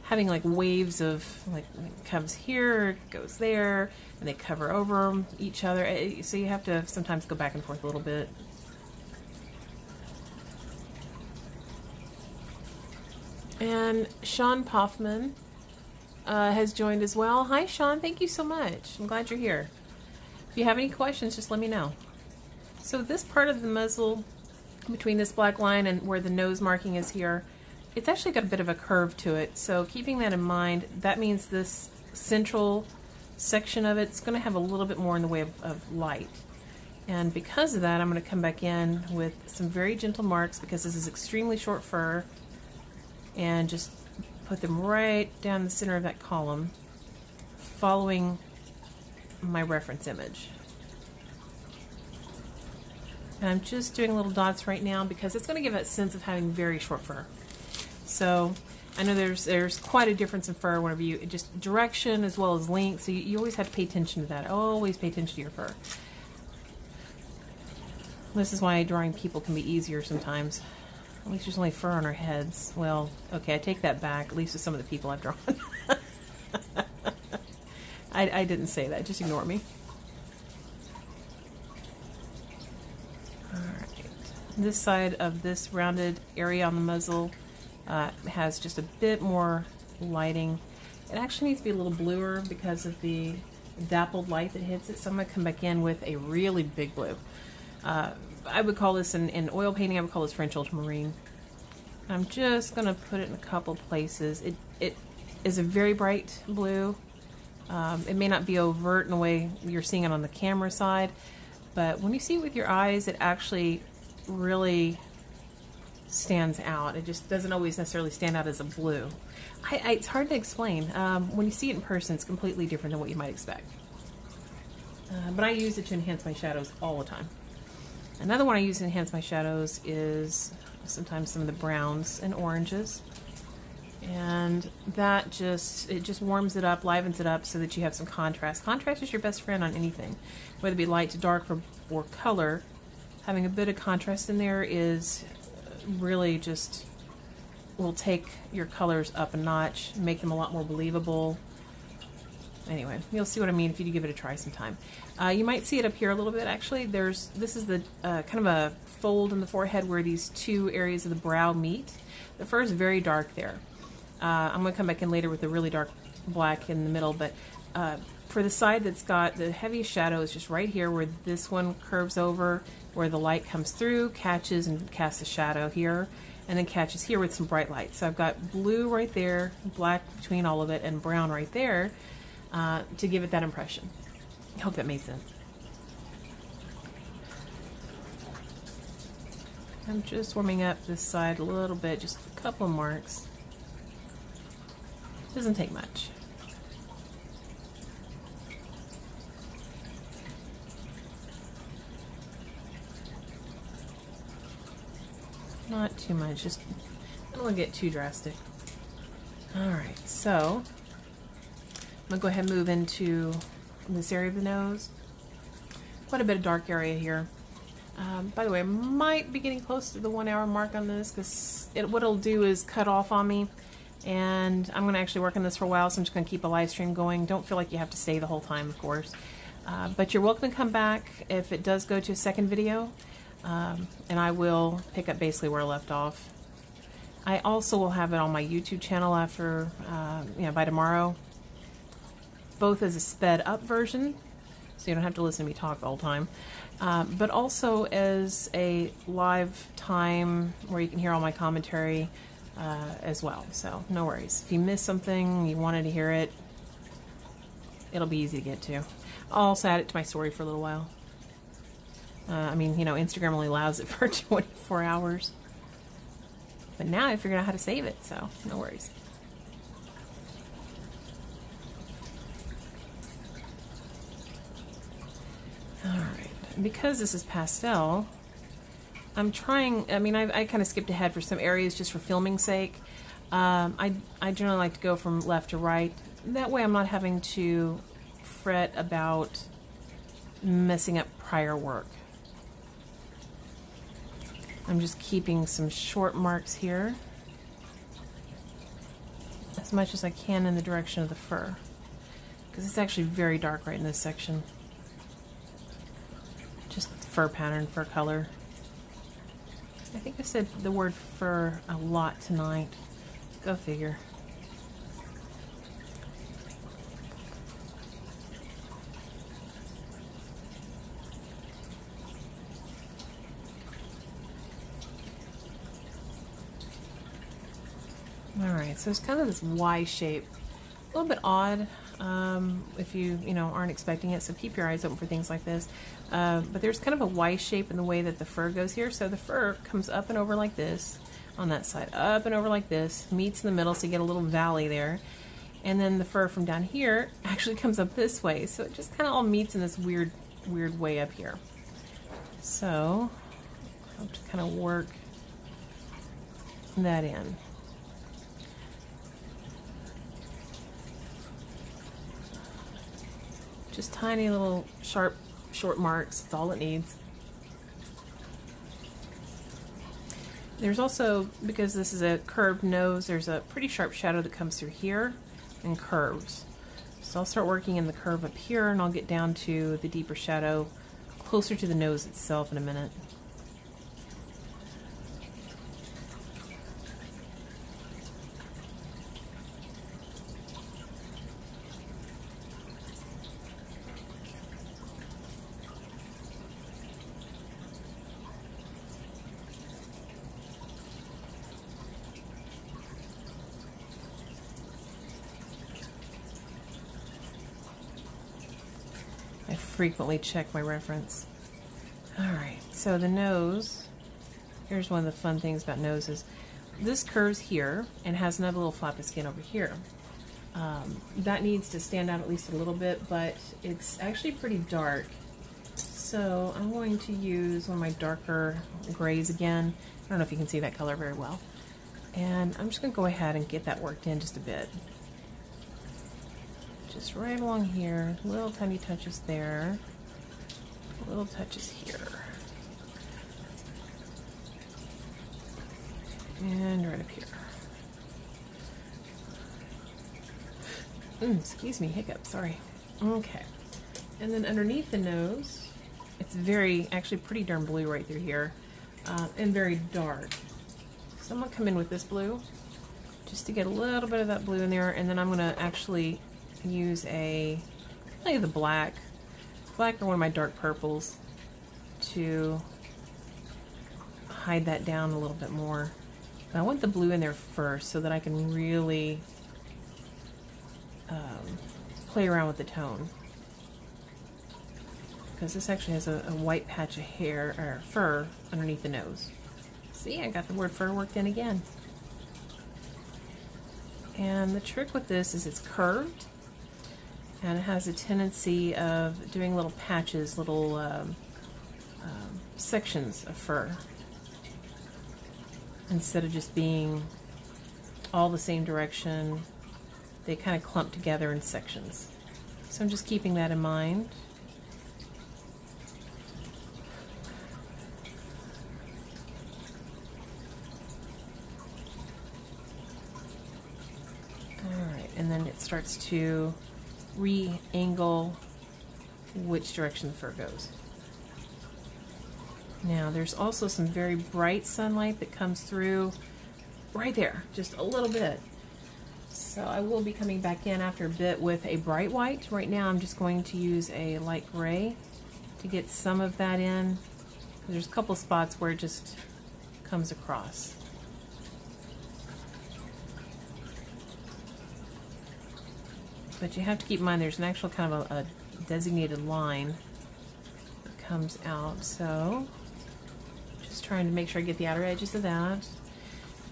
Speaker 1: having like waves of, like, it comes here, it goes there, and they cover over each other. So you have to sometimes go back and forth a little bit. And Sean Poffman has joined as well. Hi, Sean. Thank you so much. I'm glad you're here. If you have any questions, just let me know. So this part of the muzzle, between this black line and where the nose marking is here, it's actually got a bit of a curve to it. So keeping that in mind, that means this central section of it's going to have a little bit more in the way of light. And because of that, I'm going to come back in with some very gentle marks, because this is extremely short fur, and just put them right down the center of that column, following my reference image. And I'm just doing little dots right now because it's going to give that sense of having very short fur. So I know there's quite a difference in fur whenever you, just direction as well as length, so you always have to pay attention to that. Always pay attention to your fur. This is why drawing people can be easier sometimes. At least there's only fur on our heads. Well, okay, I take that back, at least with some of the people I've drawn. I didn't say that, just ignore me. Alright, this side of this rounded area on the muzzle has just a bit more lighting. It actually needs to be a little bluer because of the dappled light that hits it, so I'm going to come back in with a really big blue. I would call this, in oil painting, I would call this French ultramarine. I'm just going to put it in a couple places. It is a very bright blue. It may not be overt in the way you're seeing it on the camera side, but when you see it with your eyes, it actually really stands out. It just doesn't always necessarily stand out as a blue. It's hard to explain. When you see it in person, it's completely different than what you might expect. But I use it to enhance my shadows all the time. Another one I use to enhance my shadows is sometimes some of the browns and oranges. And that just warms it up, livens it up so that you have some contrast. Contrast is your best friend on anything, whether it be light to dark or color. Having a bit of contrast in there is really just will take your colors up a notch, make them a lot more believable. Anyway, you'll see what I mean if you give it a try sometime. You might see it up here a little bit. Actually, this is the kind of a fold in the forehead where these two areas of the brow meet. The fur is very dark there. I'm going to come back in later with a really dark black in the middle, but for the side that's got the heaviest shadow is just right here where this one curves over, where the light comes through, catches and casts a shadow here, and then catches here with some bright light. So I've got blue right there, black between all of it, and brown right there to give it that impression. I hope that made sense. I'm just warming up this side a little bit, just a couple of marks. Doesn't take much. Not too much, just I don't want to get too drastic. Alright, so I'm going to go ahead and move into this area of the nose. Quite a bit of dark area here. By the way, I might be getting close to the 1 hour mark on this because what it'll do is cut off on me. And I'm going to actually work on this for a while, so I'm just going to keep a live stream going. Don't feel like you have to stay the whole time, of course. But you're welcome to come back if it does go to a second video. And I will pick up basically where I left off. I also will have it on my YouTube channel after, by tomorrow. Both as a sped up version, so you don't have to listen to me talk the whole time. But also as a live time where you can hear all my commentary as well. So no worries. If you missed something, you wanted to hear it, it'll be easy to get to. I'll also add it to my story for a little while. Instagram only allows it for 24 hours. But now I figured out how to save it, so no worries. Alright, because this is pastel, I'm trying, I kind of skipped ahead for some areas just for filming sake. I generally like to go from left to right. That way I'm not having to fret about messing up prior work. I'm just keeping some short marks here. as much as I can in the direction of the fur, because it's actually very dark right in this section. Just fur pattern, fur color. I think I said the word fur a lot tonight. Go figure. Alright, so it's kind of this Y shape. A little bit odd if you aren't expecting it, so keep your eyes open for things like this. But there's kind of a Y shape in the way that the fur goes here. So the fur comes up and over like this on that side, up and over like this, meets in the middle, so you get a little valley there. And then the fur from down here actually comes up this way, so it just kind of all meets in this weird way up here. So I'll have to kind of work that in. Just tiny little sharp, short marks. That's all it needs. There's also, because this is a curved nose, there's a pretty sharp shadow that comes through here and curves. So I'll start working in the curve up here, and I'll get down to the deeper shadow closer to the nose itself in a minute. I frequently check my reference. Alright, so the nose, here's one of the fun things about noses. This curves here and has another little flap of skin over here. That needs to stand out at least a little bit, but it's actually pretty dark. So I'm going to use one of my darker grays again. I don't know if you can see that color very well. And I'm just going to go ahead and get that worked in just a bit. Just right along here, little tiny touches there, little touches here, and right up here. Excuse me, hiccup, sorry. Okay, and then underneath the nose, it's actually pretty darn blue right through here, and very dark. So I'm going to come in with this blue, just to get a little bit of that blue in there, and then I'm going to actually use like the black or one of my dark purples to hide that down a little bit more. But I want the blue in there first so that I can really play around with the tone, because this actually has a white patch of hair or fur underneath the nose. See, I got the word fur worked in again. And the trick with this is it's curved, and it has a tendency of doing little patches, little sections of fur, instead of just being all the same direction. They kind of clump together in sections. So I'm just keeping that in mind. Alright, and then it starts to re-angle which direction the fur goes. Now there's also some very bright sunlight that comes through right there, just a little bit. So I will be coming back in after a bit with a bright white. Right now I'm just going to use a light gray to get some of that in. There's a couple spots where it just comes across. But you have to keep in mind there's an actual kind of a designated line that comes out. So just trying to make sure I get the outer edges of that.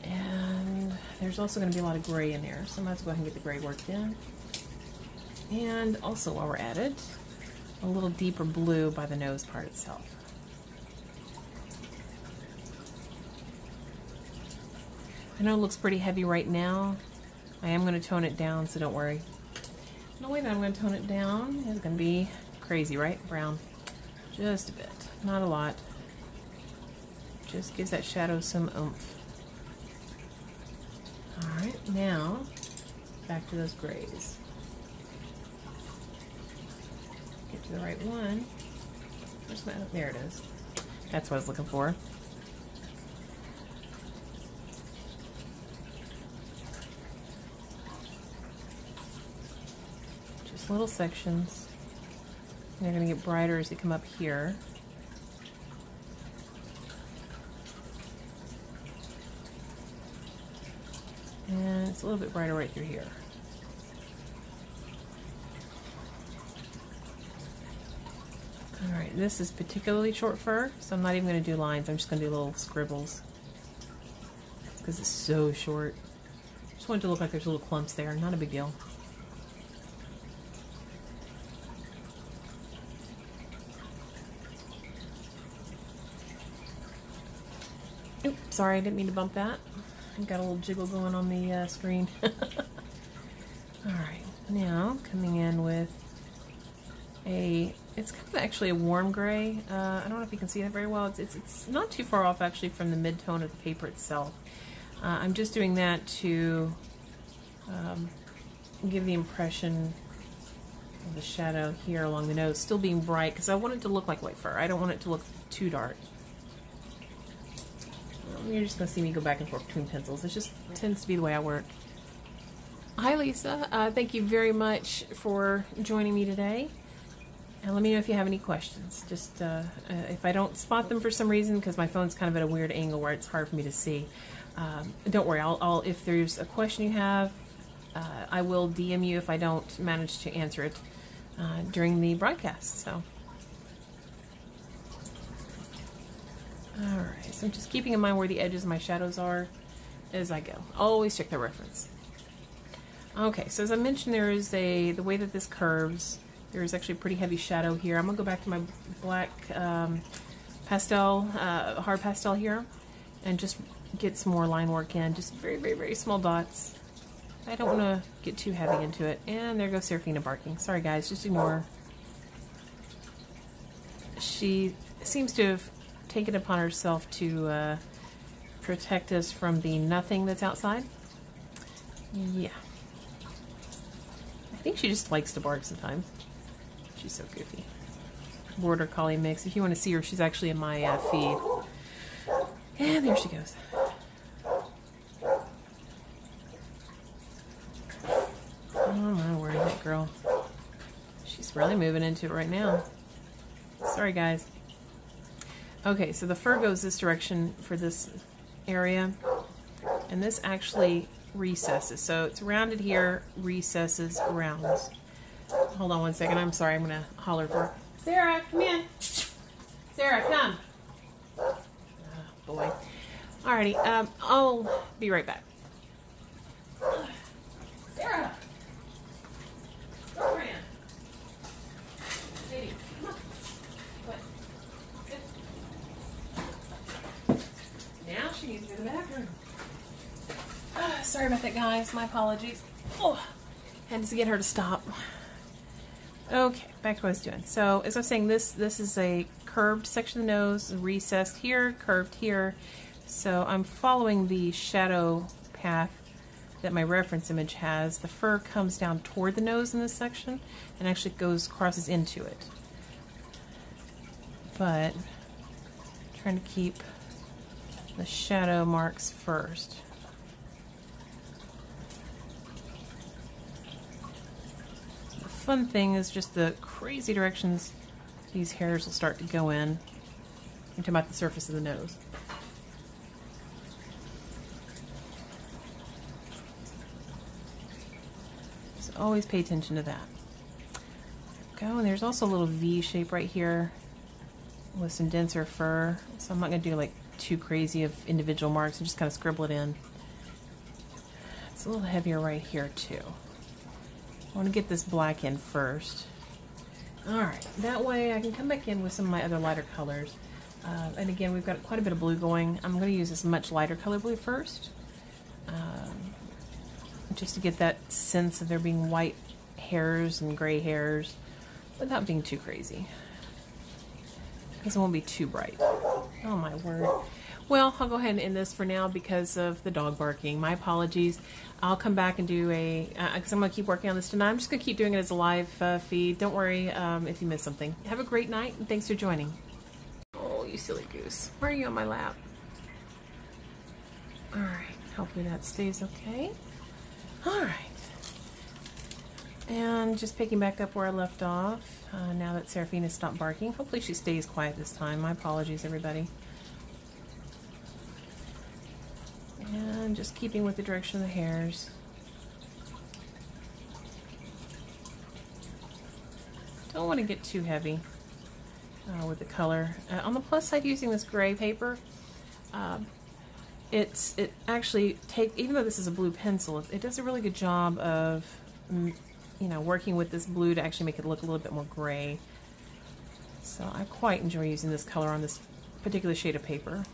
Speaker 1: And there's also going to be a lot of gray in there, so I might as well go ahead and get the gray worked in. And also, while we're at it, a little deeper blue by the nose part itself. I know it looks pretty heavy right now. I am going to tone it down, so don't worry. The way that I'm going to tone it down is going to be crazy, right? Brown. Just a bit. Not a lot. Just gives that shadow some oomph. Alright, now back to those grays. Get to the right one. Where's my, there it is. That's what I was looking for. Just little sections. And they're going to get brighter as they come up here. And it's a little bit brighter right through here. Alright, this is particularly short fur, so I'm not even going to do lines. I'm just going to do little scribbles. Because it's so short. Just want it to look like there's little clumps there. Not a big deal. Oops, sorry, I didn't mean to bump that. I've got a little jiggle going on the screen. Alright, now coming in with it's kind of actually a warm gray. I don't know if you can see that very well. It's not too far off actually from the mid-tone of the paper itself. I'm just doing that to give the impression of the shadow here along the nose still being bright, because I want it to look like white fur. I don't want it to look too dark. You're just going to see me go back and forth between pencils. It just tends to be the way I work. Hi Lisa, thank you very much for joining me today. And let me know if you have any questions. Just if I don't spot them for some reason, because my phone's kind of at a weird angle where it's hard for me to see. Don't worry, I'll if there's a question you have, I will DM you if I don't manage to answer it during the broadcast. So. Alright, so I'm just keeping in mind where the edges of my shadows are as I go. Always check the reference. Okay, so as I mentioned, there is the way that this curves, there is actually a pretty heavy shadow here. I'm going to go back to my black pastel, hard pastel here, and just get some more line work in. Just very, very, very small dots. I don't want to get too heavy into it. And there goes Serafina barking. Sorry guys, just ignore. She seems to have taken it upon herself to protect us from the nothing that's outside. Yeah. I think she just likes to bark sometimes. She's so goofy. Border Collie mix. If you want to see her, she's actually in my feed. And there she goes. Oh my word, that girl. She's really moving into it right now. Sorry guys. Okay, so the fur goes this direction for this area, and this actually recesses. So it's rounded here, recesses, rounds. Hold on one second. I'm sorry. I'm going to holler for her. Sarah, come in. Sarah, come. Oh, boy. Alrighty, I'll be right back. Sarah! Girlfriend! Lady, come on. What? Now she needs to go to the bathroom. Sorry about that, guys. My apologies. Oh, had to get her to stop. Okay, back to what I was doing. So, as I was saying, this is a curved section of the nose, recessed here, curved here. So I'm following the shadow path that my reference image has. The fur comes down toward the nose in this section and actually crosses into it. But I'm trying to keep the shadow marks first. The fun thing is just the crazy directions these hairs will start to go in. I'm talking about the surface of the nose. So always pay attention to that. There we go. And there's also a little V shape right here with some denser fur. So I'm not going to do like too crazy of individual marks. I'm just kind of scribble it in. It's a little heavier right here too. I want to get this black in first. Alright, that way I can come back in with some of my other lighter colors. And again, we've got quite a bit of blue going. I'm going to use this much lighter color blue first. Just to get that sense of there being white hairs and gray hairs without being too crazy. Because it won't be too bright. Oh my word. Well, I'll go ahead and end this for now because of the dog barking. My apologies. I'll come back and do because I'm going to keep working on this tonight. I'm just going to keep doing it as a live feed. Don't worry if you miss something. Have a great night, and thanks for joining. Oh, you silly goose. Why are you on my lap? All right. Hopefully that stays okay. All right. And just picking back up where I left off, now that Serafina stopped barking. Hopefully she stays quiet this time. My apologies, everybody. And just keeping with the direction of the hairs. Don't want to get too heavy with the color. On the plus side, using this gray paper, it actually even though this is a blue pencil, it does a really good job of working with this blue to actually make it look a little bit more gray. So I quite enjoy using this color on this particular shade of paper.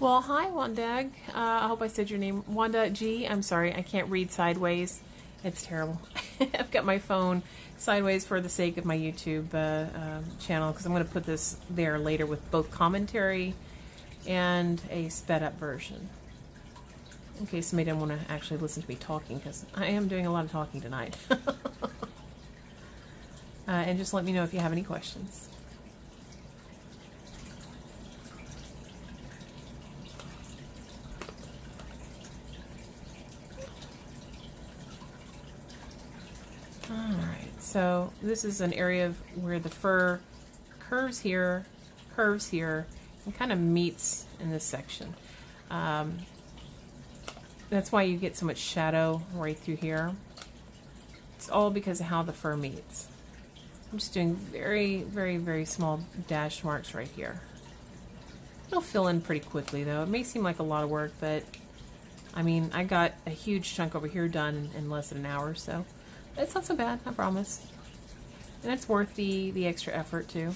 Speaker 1: Well, hi, Wandag. I hope I said your name. Wanda G. I'm sorry, I can't read sideways. It's terrible. I've got my phone sideways for the sake of my YouTube channel, because I'm going to put this there later with both commentary and a sped up version. In case somebody didn't want to actually listen to me talking, because I am doing a lot of talking tonight. And just let me know if you have any questions. Alright, so this is an area where the fur curves here, and kind of meets in this section. That's why you get so much shadow right through here. It's all because of how the fur meets. I'm just doing very, very, very small dash marks right here. It'll fill in pretty quickly though. It may seem like a lot of work, but I mean, I got a huge chunk over here done in less than an hour, so it's not so bad, I promise. And it's worth the extra effort too.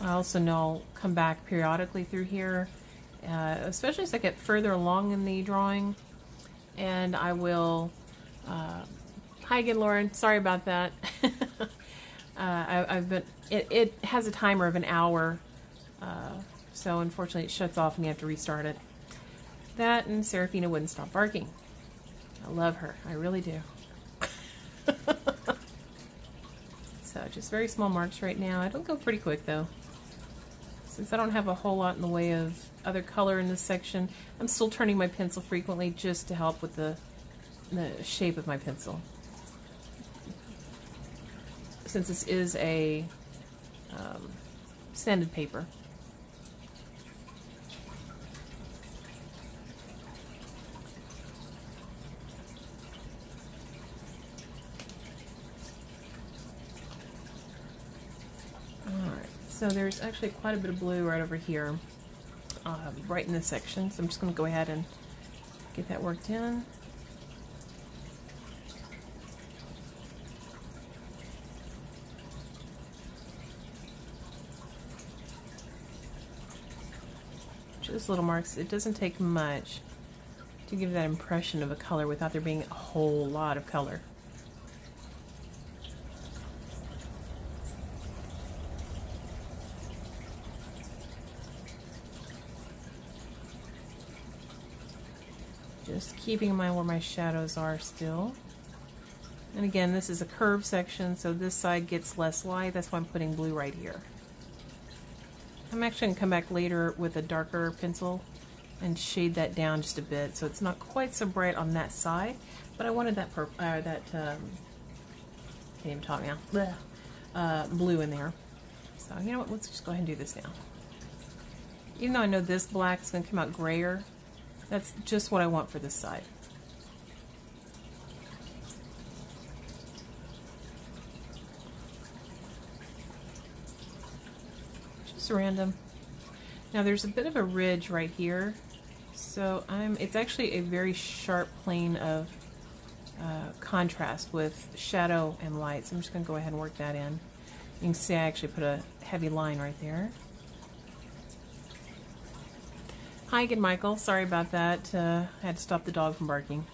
Speaker 1: I also know I'll come back periodically through here, especially as I get further along in the drawing, and I will, hi again, Lauren, sorry about that. It has a timer of an hour, so unfortunately it shuts off and you have to restart it. That and Serafina wouldn't stop barking. I love her, I really do. So just very small marks right now. It'll go pretty quick though. Since I don't have a whole lot in the way of other color in this section, I'm still turning my pencil frequently just to help with the shape of my pencil. Since this is a sanded paper. So there's actually quite a bit of blue right over here, right in this section. So I'm just going to go ahead and get that worked in. Just little marks. It doesn't take much to give that impression of a color without there being a whole lot of color. Just keeping in mind where my shadows are still. And again, this is a curved section, so this side gets less light. That's why I'm putting blue right here. I'm actually going to come back later with a darker pencil and shade that down just a bit, so it's not quite so bright on that side. But I wanted that can't even talk now. Blue in there. So you know what? Let's just go ahead and do this now. Even though I know this black is going to come out grayer, that's just what I want for this side. Just random. Now there's a bit of a ridge right here, so it's actually a very sharp plane of contrast with shadow and light. So I'm just going to go ahead and work that in. You can see I actually put a heavy line right there. Hi again, Michael. Sorry about that. I had to stop the dog from barking.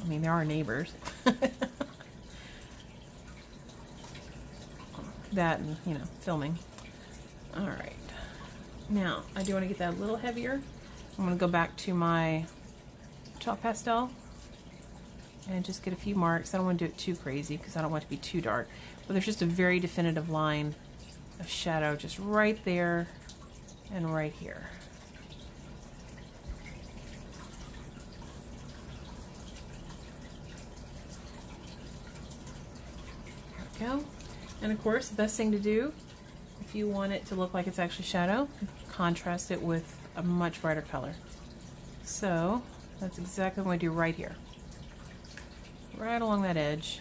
Speaker 1: I mean, they're our neighbors. That and, you know, filming. All right. Now, I do want to get that a little heavier. I'm going to go back to my chalk pastel and just get a few marks. I don't want to do it too crazy because I don't want it to be too dark. But there's just a very definitive line of shadow just right there and right here. There we go. And of course, the best thing to do, if you want it to look like it's actually shadow, contrast it with a much brighter color. So that's exactly what I'm going to do right here. Right along that edge.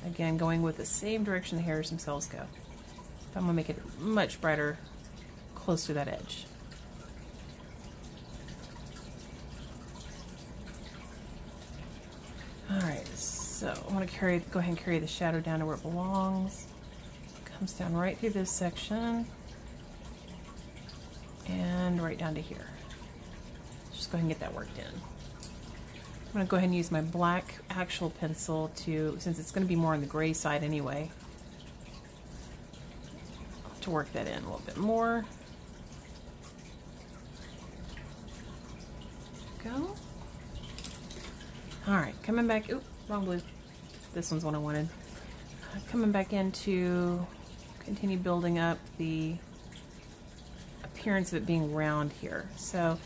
Speaker 1: Again, going with the same direction the hairs themselves go. I'm going to make it much brighter close to that edge. Alright, so I'm going to go ahead and carry the shadow down to where it belongs. Comes down right through this section and right down to here. Just go ahead and get that worked in. I'm going to go ahead and use my black actual pencil to, since it's going to be more on the gray side anyway, to work that in a little bit more. Go. Alright, coming back, oop, wrong blue. This one's what I wanted. Coming back in to continue building up the appearance of it being round here. So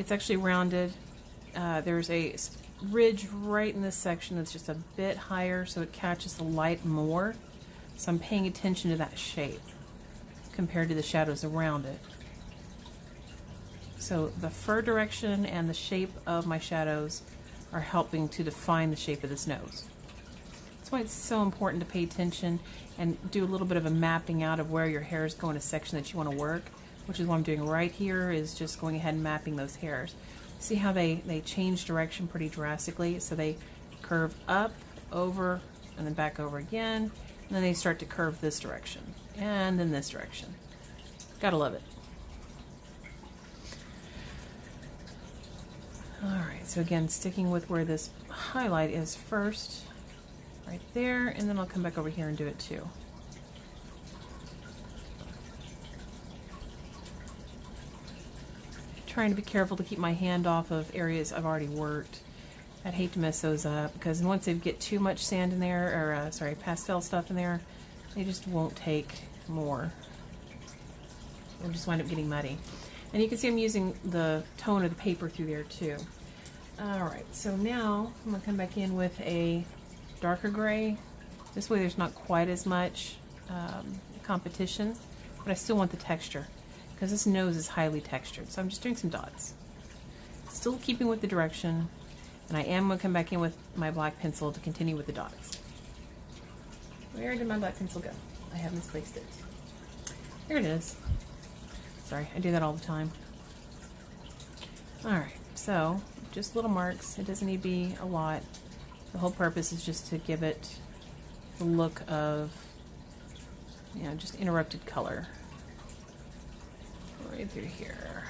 Speaker 1: it's actually rounded. There's a ridge right in this section that's just a bit higher so it catches the light more. So I'm paying attention to that shape compared to the shadows around it. So the fur direction and the shape of my shadows are helping to define the shape of this nose. That's why it's so important to pay attention and do a little bit of a mapping out of where your hairs go in a section that you want to work, which is what I'm doing right here, is just going ahead and mapping those hairs. See how they change direction pretty drastically? So they curve up, over, and then back over again, and then they start to curve this direction, and then this direction. Gotta love it. Alright, so again, sticking with where this highlight is first, right there, and then I'll come back over here and do it too. Trying to be careful to keep my hand off of areas I've already worked. I'd hate to mess those up because once they get too much sand in there, or sorry, pastel stuff in there, they just won't take more. They'll just wind up getting muddy. And you can see I'm using the tone of the paper through there too. Alright, so now I'm going to come back in with a darker gray. This way there's not quite as much competition, but I still want the texture because this nose is highly textured. So I'm just doing some dots. Still keeping with the direction, and I am going to come back in with my black pencil to continue with the dots. Where did my black pencil go? I have misplaced it. There it is. Sorry, I do that all the time. Alright, so just little marks. It doesn't need to be a lot. The whole purpose is just to give it the look of, you know, just interrupted color. Right through here.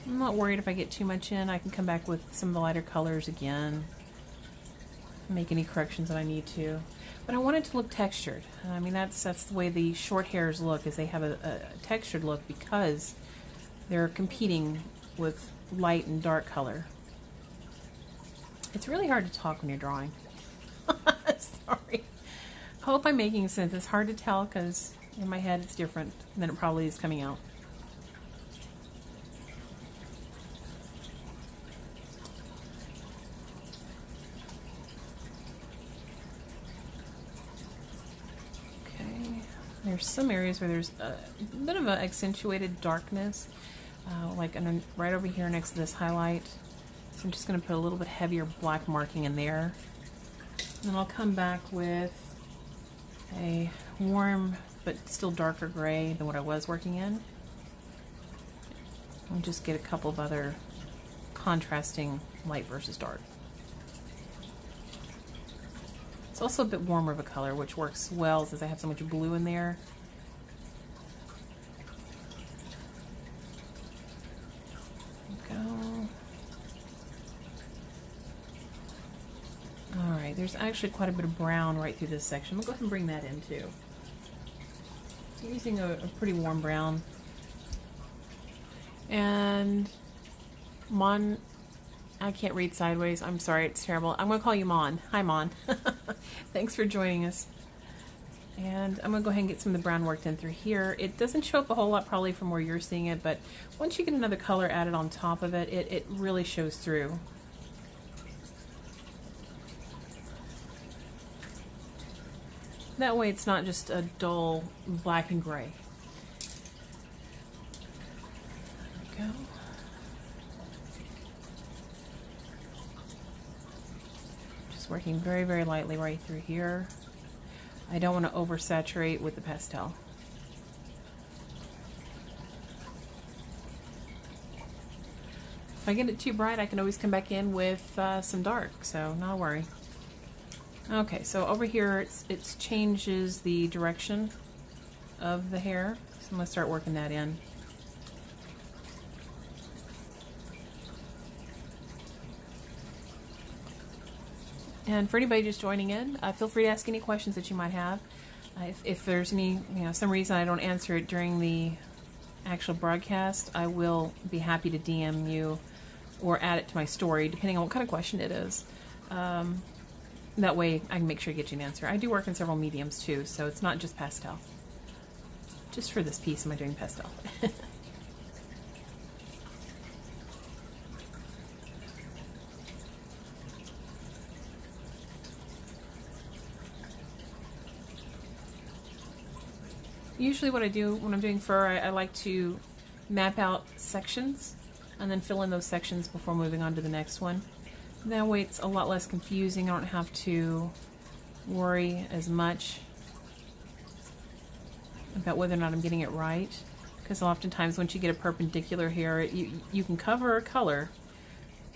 Speaker 1: I'm not worried if I get too much in. I can come back with some of the lighter colors again. Make any corrections that I need to. But I want it to look textured. I mean, that's the way the short hairs look, is they have a textured look because they're competing with light and dark color. It's really hard to talk when you're drawing. Sorry. I hope I'm making sense. It's hard to tell because in my head it's different than it probably is coming out. There's some areas where there's a bit of an accentuated darkness, like right over here next to this highlight. So I'm just going to put a little bit heavier black marking in there. And then I'll come back with a warm but still darker gray than what I was working in. And just get a couple of other contrasting light versus dark. It's also a bit warmer of a color, which works well since I have so much blue in there. There we go. there's actually quite a bit of brown right through this section. We'll go ahead and bring that in too. I'm using a pretty warm brown. And Mon, I can't read sideways. I'm sorry, it's terrible. I'm going to call you Mon. Hi, Mon. Thanks for joining us. And I'm going to go ahead and get some of the brown worked in through here. It doesn't show up a whole lot probably from where you're seeing it, but once you get another color added on top of it, it really shows through. That way it's not just a dull black and gray. There we go. Just working very, very lightly right through here. I don't want to oversaturate with the pastel. If I get it too bright, I can always come back in with some dark, so not a worry. Okay, so over here it changes the direction of the hair, so I'm going to start working that in. And for anybody just joining in, feel free to ask any questions that you might have. If there's any, some reason I don't answer it during the actual broadcast, I will be happy to DM you or add it to my story, depending on what kind of question it is. That way I can make sure to get you an answer. I do work in several mediums too, so it's not just pastel. Just for this piece, am I doing pastel? Usually what I do when I'm doing fur, I like to map out sections and then fill in those sections before moving on to the next one. That way it's a lot less confusing. I don't have to worry as much about whether or not I'm getting it right. Because oftentimes once you get a perpendicular hair, you can cover a color,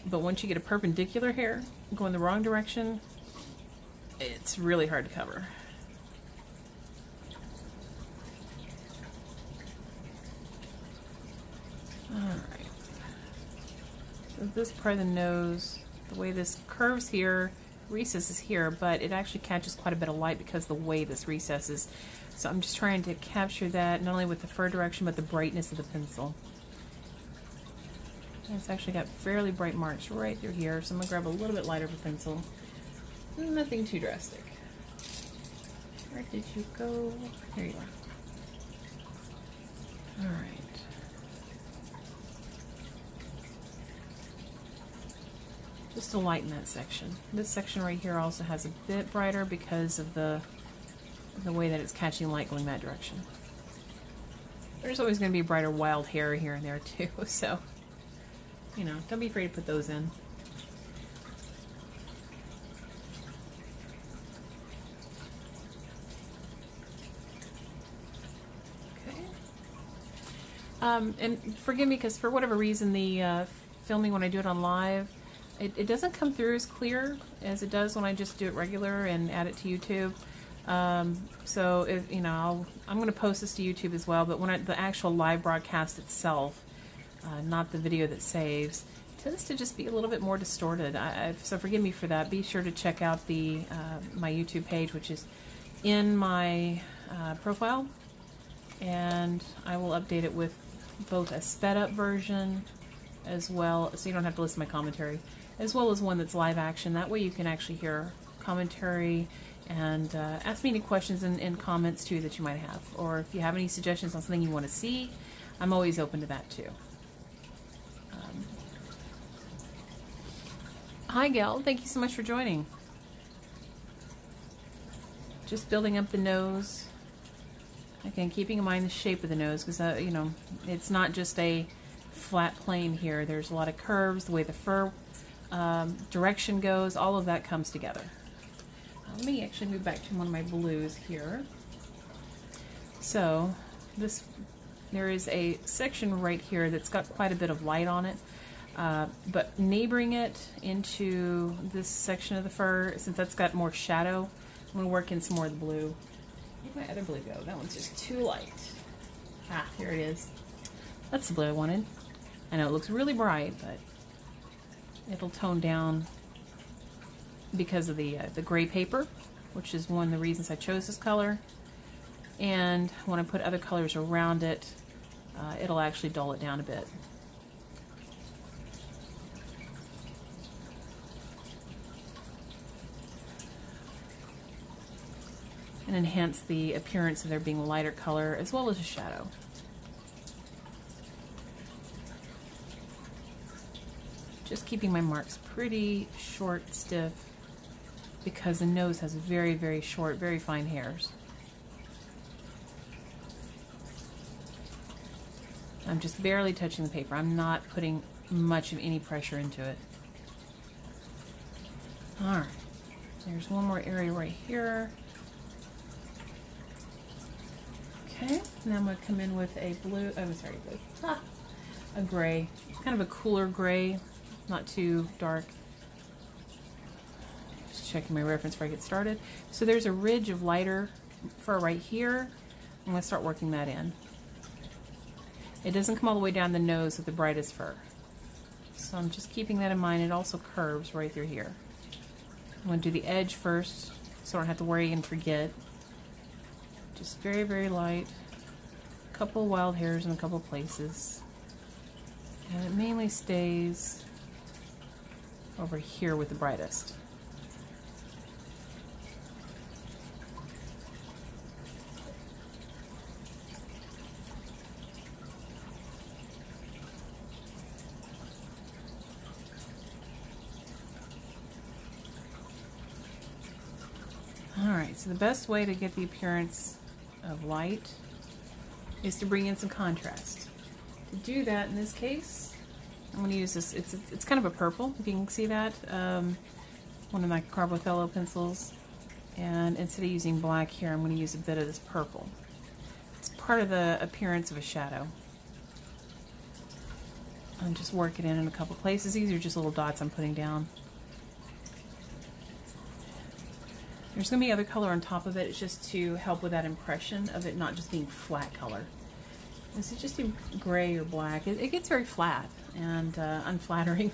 Speaker 1: but once you get a perpendicular hair going the wrong direction, it's really hard to cover. Alright, so this part of the nose, the way this curves here, recesses here, but it actually catches quite a bit of light because of the way this recesses. So I'm just trying to capture that, not only with the fur direction, but the brightness of the pencil. And it's actually got fairly bright marks right through here, so I'm going to grab a little bit lighter of a pencil. Nothing too drastic. Where did you go? There you are. Alright. Just to lighten that section. This section right here also has a bit brighter because of the way that it's catching light going that direction. There's always going to be brighter wild hair here and there too, so don't be afraid to put those in. Okay. And forgive me because for whatever reason the filming when I do it on live, it doesn't come through as clear as it does when I just do it regular and add it to YouTube. So if, I'm going to post this to YouTube as well, but when the actual live broadcast itself, not the video that saves, tends to just be a little bit more distorted. So forgive me for that. Be sure to check out the my YouTube page, which is in my profile, and I will update it with both a sped up version as well, so you don't have to listen to my commentary, as well as one that's live action. That way you can actually hear commentary and ask me any questions and comments too that you might have, or if you have any suggestions on something you want to see, I'm always open to that too. Hi Gail, thank you so much for joining. Just building up the nose. Again, keeping in mind the shape of the nose, because it's not just a flat plane here. There's a lot of curves, the way the fur direction goes, all of that comes together. Let me actually move back to one of my blues here. So there is a section right here that's got quite a bit of light on it, but neighboring it into this section of the fur, since that's got more shadow, I'm going to work in some more of the blue. Where'd my other blue go? That one's just too light. Ah, here it is. That's the blue I wanted. I know it looks really bright, but it'll tone down because of the gray paper, which is one of the reasons I chose this color. And when I put other colors around it, it'll actually dull it down a bit. And enhance the appearance of there being a lighter color as well as a shadow. Just keeping my marks pretty short, stiff, because the nose has very, very short, very fine hairs. I'm just barely touching the paper. I'm not putting much of any pressure into it. All right, there's one more area right here. Okay, now I'm going to come in with a blue, a gray. It's kind of a cooler gray, not too dark. Just checking my reference before I get started. So there's a ridge of lighter fur right here. I'm going to start working that in. It doesn't come all the way down the nose with the brightest fur. So I'm just keeping that in mind. It also curves right through here. I'm going to do the edge first so I don't have to worry and forget. Just very, very light. A couple wild hairs in a couple places. And it mainly stays over here with the brightest. Alright, so the best way to get the appearance of light is to bring in some contrast. To do that, in this case, I'm going to use this, it's kind of a purple, if you can see that, one of my CarbOthello pencils, and instead of using black here, I'm going to use a bit of this purple. It's part of the appearance of a shadow. I'm just working it in a couple places. These are just little dots I'm putting down. There's going to be other color on top of it. It's just to help with that impression of it not just being flat color. This is just gray or black. It gets very flat and unflattering.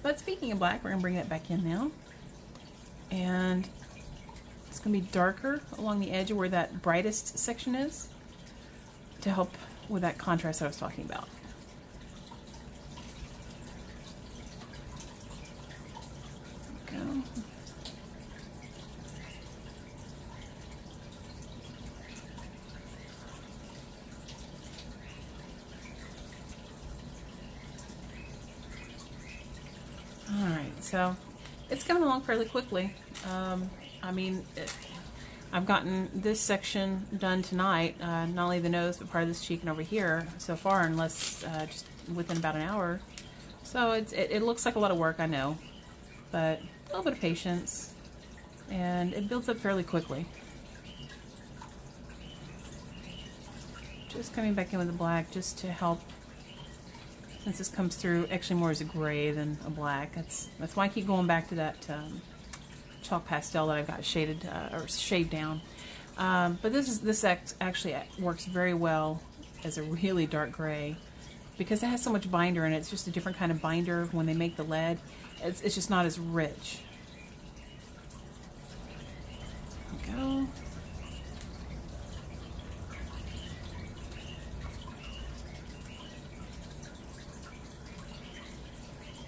Speaker 1: But speaking of black, we're going to bring that back in now. And it's going to be darker along the edge of where that brightest section is to help with that contrast I was talking about. There we go. Alright, so it's coming along fairly quickly. I've gotten this section done tonight, not only the nose, but part of this cheek and over here so far, unless just within about an hour. So it looks like a lot of work, I know, but a little bit of patience, and it builds up fairly quickly. Just coming back in with the black just to help. Since this comes through actually more as a gray than a black, that's why I keep going back to that chalk pastel that I've got shaded or shaved down. But this actually works very well as a really dark gray because it has so much binder in it. It's just a different kind of binder when they make the lead. It's just not as rich. There we go.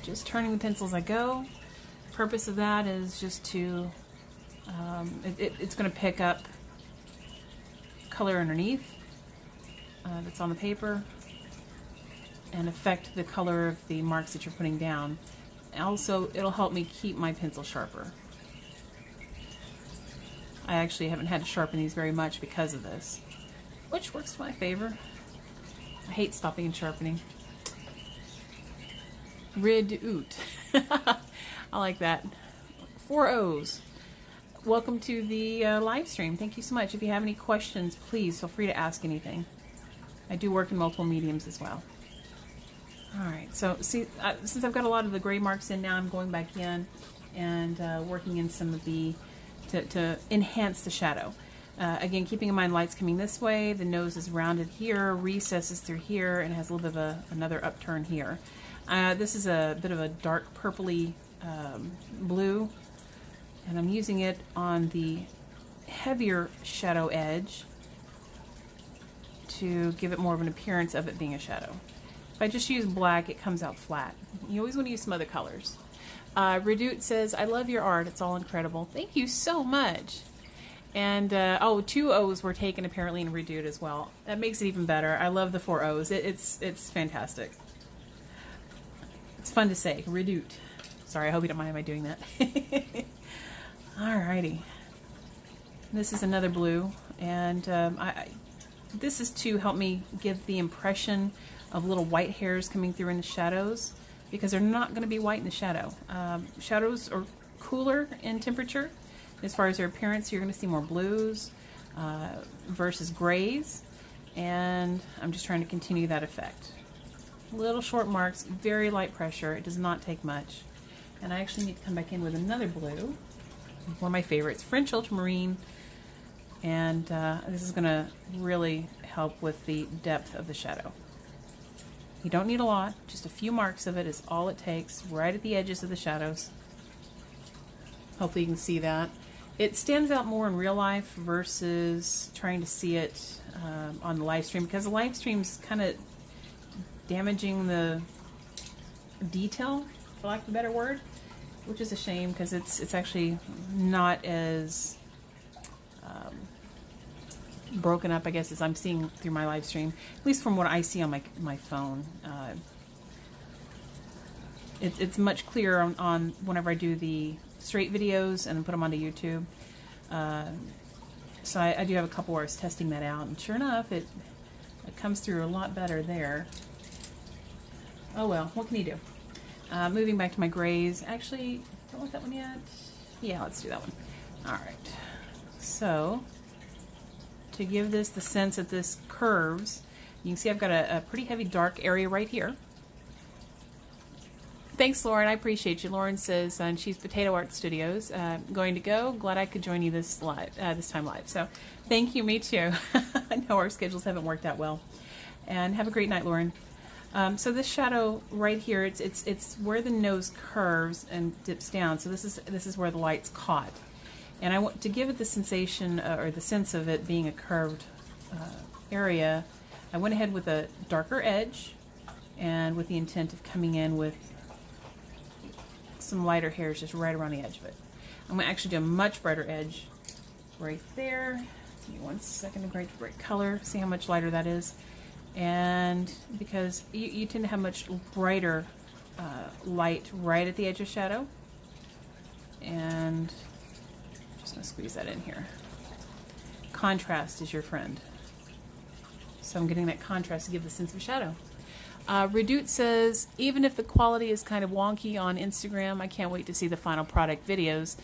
Speaker 1: Just turning the pencil as I go. The purpose of that is just to, it's going to pick up color underneath that's on the paper and affect the color of the marks that you're putting down. Also, it'll help me keep my pencil sharper. I actually haven't had to sharpen these very much because of this, which works to my favor. I hate stopping and sharpening. Rid-oot. I like that. 4 O's. Welcome to the live stream. Thank you so much. If you have any questions, please feel free to ask anything. I do work in multiple mediums as well. Alright, so see, since I've got a lot of the gray marks in now, I'm going back in and working in some of the, to enhance the shadow. Again, keeping in mind light's coming this way, the nose is rounded here, recesses through here, and has a little bit of another upturn here. This is a bit of a dark purpley blue, And I'm using it on the heavier shadow edge to give it more of an appearance of it being a shadow. If I just use black, it comes out flat. You always want to use some other colors. Redoute says, I love your art. It's all incredible. Thank you so much. And, oh, 2 O's were taken apparently in Redoute as well. That makes it even better. I love the 4 O's. It's fantastic. It's fun to say. Redoute. Sorry, I hope you don't mind my doing that. Alrighty. This is another blue. And this is to help me give the impression of little white hairs coming through in the shadows, because they're not going to be white in the shadow. Shadows are cooler in temperature. As far as their appearance, you're going to see more blues versus grays, and I'm just trying to continue that effect. Little short marks, very light pressure. It does not take much. And I actually need to come back in with another blue, one of my favorites, French Ultramarine, and this is going to really help with the depth of the shadow. You don't need a lot, just a few marks of it is all it takes, right at the edges of the shadows. Hopefully you can see that. It stands out more in real life versus trying to see it on the live stream, because the live stream's kind of damaging the detail, for lack of a better word, which is a shame, because it's actually not as broken up, I guess, as I'm seeing through my live stream, at least from what I see on my phone. It's much clearer on whenever I do the straight videos and put them onto YouTube. So I do have a couple where I was testing that out, and sure enough, it comes through a lot better there. Oh well, what can you do? Moving back to my grays. Actually, don't want that one yet. Yeah, let's do that one. All right. So, to give this the sense that this curves, you can see I've got a pretty heavy dark area right here. Thanks, Lauren. I appreciate you. Lauren says, and she's Potato Art Studios. Going to go. Glad I could join you this time live. So, thank you. Me too. I know our schedules haven't worked out well. And have a great night, Lauren. So this shadow right here, it's where the nose curves and dips down. So this is where the light's caught. And I want to give it the sensation or the sense of it being a curved area. I went ahead with a darker edge, and with the intent of coming in with some lighter hairs just right around the edge of it. I'm going to actually do a much brighter edge right there. Give me 1 second to grade bright color. See how much lighter that is. And because you tend to have much brighter light right at the edge of shadow. And just going to squeeze that in here. Contrast is your friend. So I'm getting that contrast to give the sense of shadow. Redoute says, even if the quality is kind of wonky on Instagram, I can't wait to see the final product videos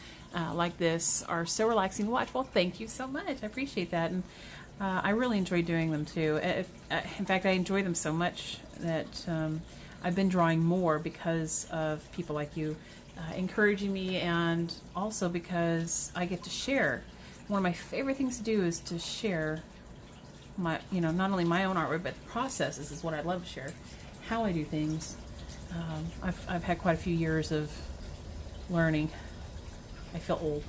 Speaker 1: like this are so relaxing to watch. Well, thank you so much. I appreciate that. And I really enjoy doing them too. In fact, I enjoy them so much that I've been drawing more because of people like you encouraging me, and also because I get to share. One of my favorite things to do is to share my, not only my own artwork, but the processes is what I love to share. How I do things. I've had quite a few years of learning. I feel old.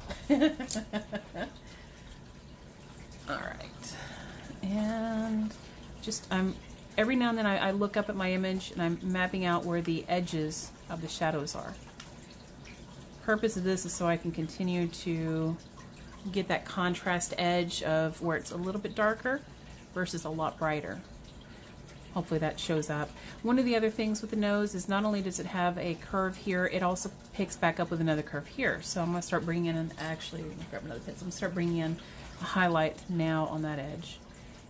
Speaker 1: All right, and just every now and then I look up at my image and I'm mapping out where the edges of the shadows are. Purpose of this is so I can continue to get that contrast edge of where it's a little bit darker versus a lot brighter. Hopefully that shows up. One of the other things with the nose is not only does it have a curve here, it also picks back up with another curve here. So I'm going to start bringing in, actually, let me grab another pencil. I'm going to start bringing in a highlight now on that edge.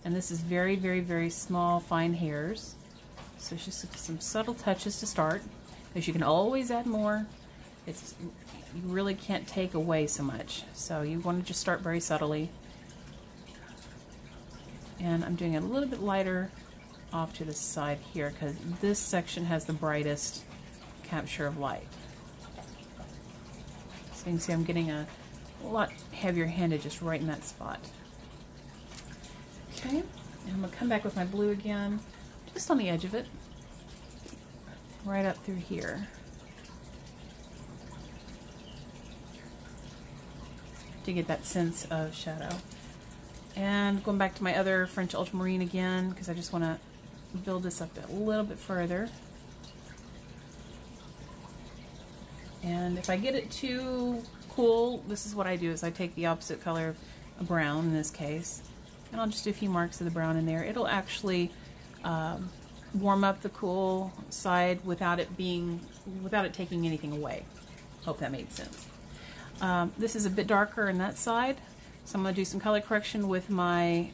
Speaker 1: And this is very, very, very small, fine hairs. So it's just some subtle touches to start, because you can always add more. You really can't take away so much. So you want to just start very subtly. And I'm doing it a little bit lighter off to the side here, because this section has the brightest capture of light. So you can see I'm getting a lot heavier handed just right in that spot. Okay, and I'm going to come back with my blue again, just on the edge of it, right up through here. to get that sense of shadow. And going back to my other French ultramarine again, because I just want to build this up a little bit further. And if I get it too cool, this is what I do, is I take the opposite color of brown in this case, and I'll just do a few marks of the brown in there. It'll actually warm up the cool side without it taking anything away. Hope that made sense. This is a bit darker in that side, so I'm going to do some color correction with my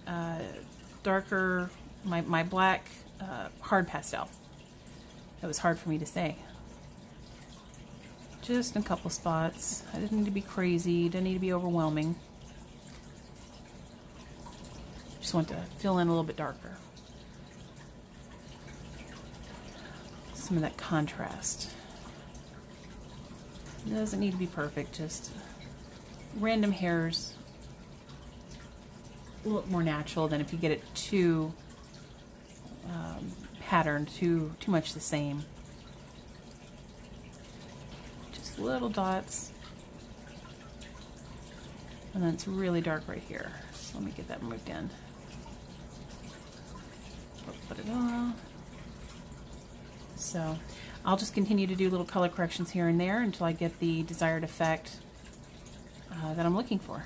Speaker 1: my black hard pastel. That was hard for me to say. Just in a couple spots. I didn't need to be crazy, didn't need to be overwhelming. Just want to fill in a little bit darker. Some of that contrast. It doesn't need to be perfect, just random hairs. A little more natural than if you get it too patterned, too much the same. Just little dots. And then it's really dark right here. So let me get that moved in. Put it on. So I'll just continue to do little color corrections here and there until I get the desired effect that I'm looking for.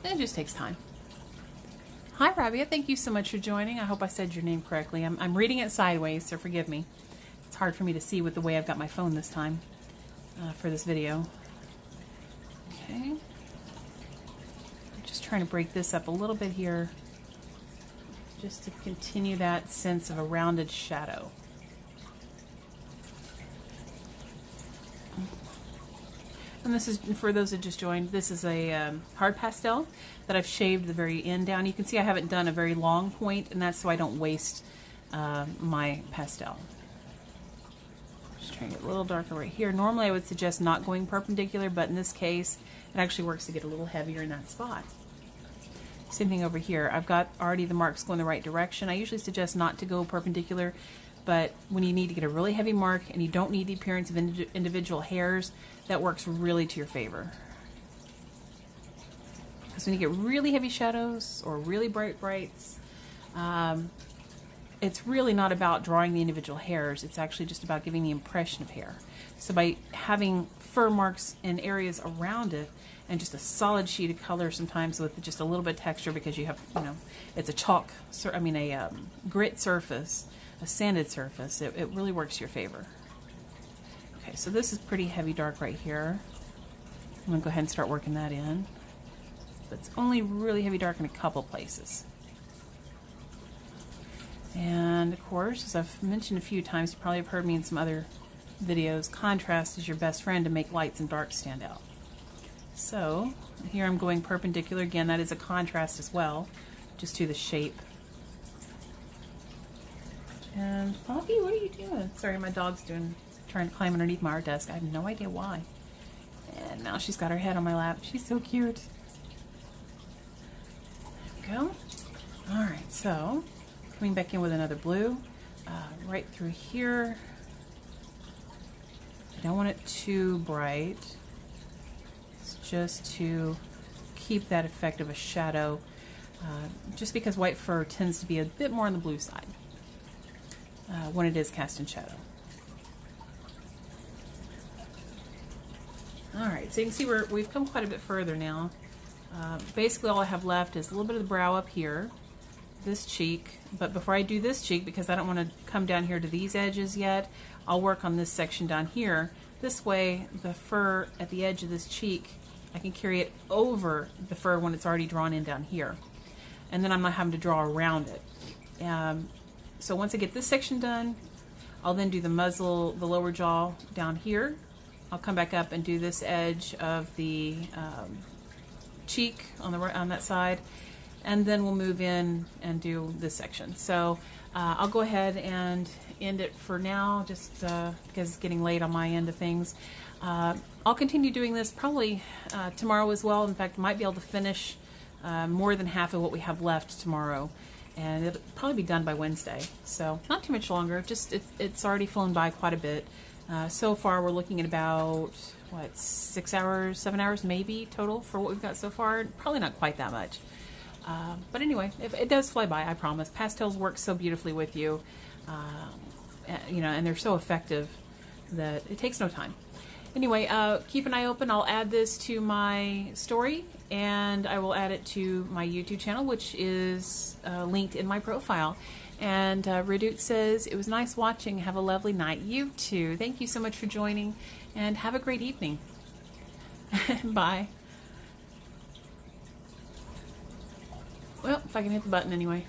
Speaker 1: And it just takes time. Hi Rabia, thank you so much for joining. I hope I said your name correctly. I'm reading it sideways, so forgive me. It's hard for me to see with the way I've got my phone this time for this video. Okay. I'm just trying to break this up a little bit here, just to continue that sense of a rounded shadow. And this is, for those that just joined, this is a hard pastel that I've shaved the very end down. You can see I haven't done a very long point, and that's so I don't waste my pastel. Just trying to get a little darker right here. Normally I would suggest not going perpendicular, but in this case it actually works to get a little heavier in that spot. Same thing over here. I've got already the marks going the right direction. I usually suggest not to go perpendicular, but when you need to get a really heavy mark and you don't need the appearance of individual hairs, that works really to your favor. Because when you get really heavy shadows or really bright brights, it's really not about drawing the individual hairs. It's actually just about giving the impression of hair. So by having fur marks in areas around it, and just a solid sheet of color sometimes with just a little bit of texture, because you have, you know, it's a chalk, a grit surface, a sanded surface, it really works to your favor. Okay, so this is pretty heavy dark right here. I'm going to go ahead and start working that in. But it's only really heavy dark in a couple places. And of course, as I've mentioned a few times, you probably have heard me in some other videos, contrast is your best friend to make lights and darks stand out. So here I'm going perpendicular again. That is a contrast as well, just to the shape. And Poppy, what are you doing? Sorry, my dog's trying to climb underneath my art desk. I have no idea why. And now she's got her head on my lap. She's so cute. There we go. All right, so coming back in with another blue, right through here. I don't want it too bright. Just to keep that effect of a shadow, just because white fur tends to be a bit more on the blue side when it is cast in shadow. Alright, so you can see we've come quite a bit further now. Basically all I have left is a little bit of the brow up here, this cheek, but before I do this cheek, because I don't want to come down here to these edges yet, I'll work on this section down here. This way the fur at the edge of this cheek, I can carry it over the fur when it's already drawn in down here. And then I'm not having to draw around it. So once I get this section done, I'll then do the muzzle, the lower jaw down here. I'll come back up and do this edge of the cheek on that side. And then we'll move in and do this section. So I'll go ahead and end it for now, just because it's getting late on my end of things. I'll continue doing this probably tomorrow as well. In fact, might be able to finish more than half of what we have left tomorrow, and it'll probably be done by Wednesday. So not too much longer. Just it's already flown by quite a bit. So far we're looking at about, what, 6 hours, 7 hours maybe total for what we've got so far. Probably not quite that much. But anyway, it does fly by, I promise. Pastels work so beautifully with you, you know, and they're so effective that it takes no time. Anyway, keep an eye open. I'll add this to my story, and I will add it to my YouTube channel, which is linked in my profile. And Redut says, it was nice watching. Have a lovely night. You too. Thank you so much for joining, and have a great evening. Bye. Well, if I can hit the button anyway.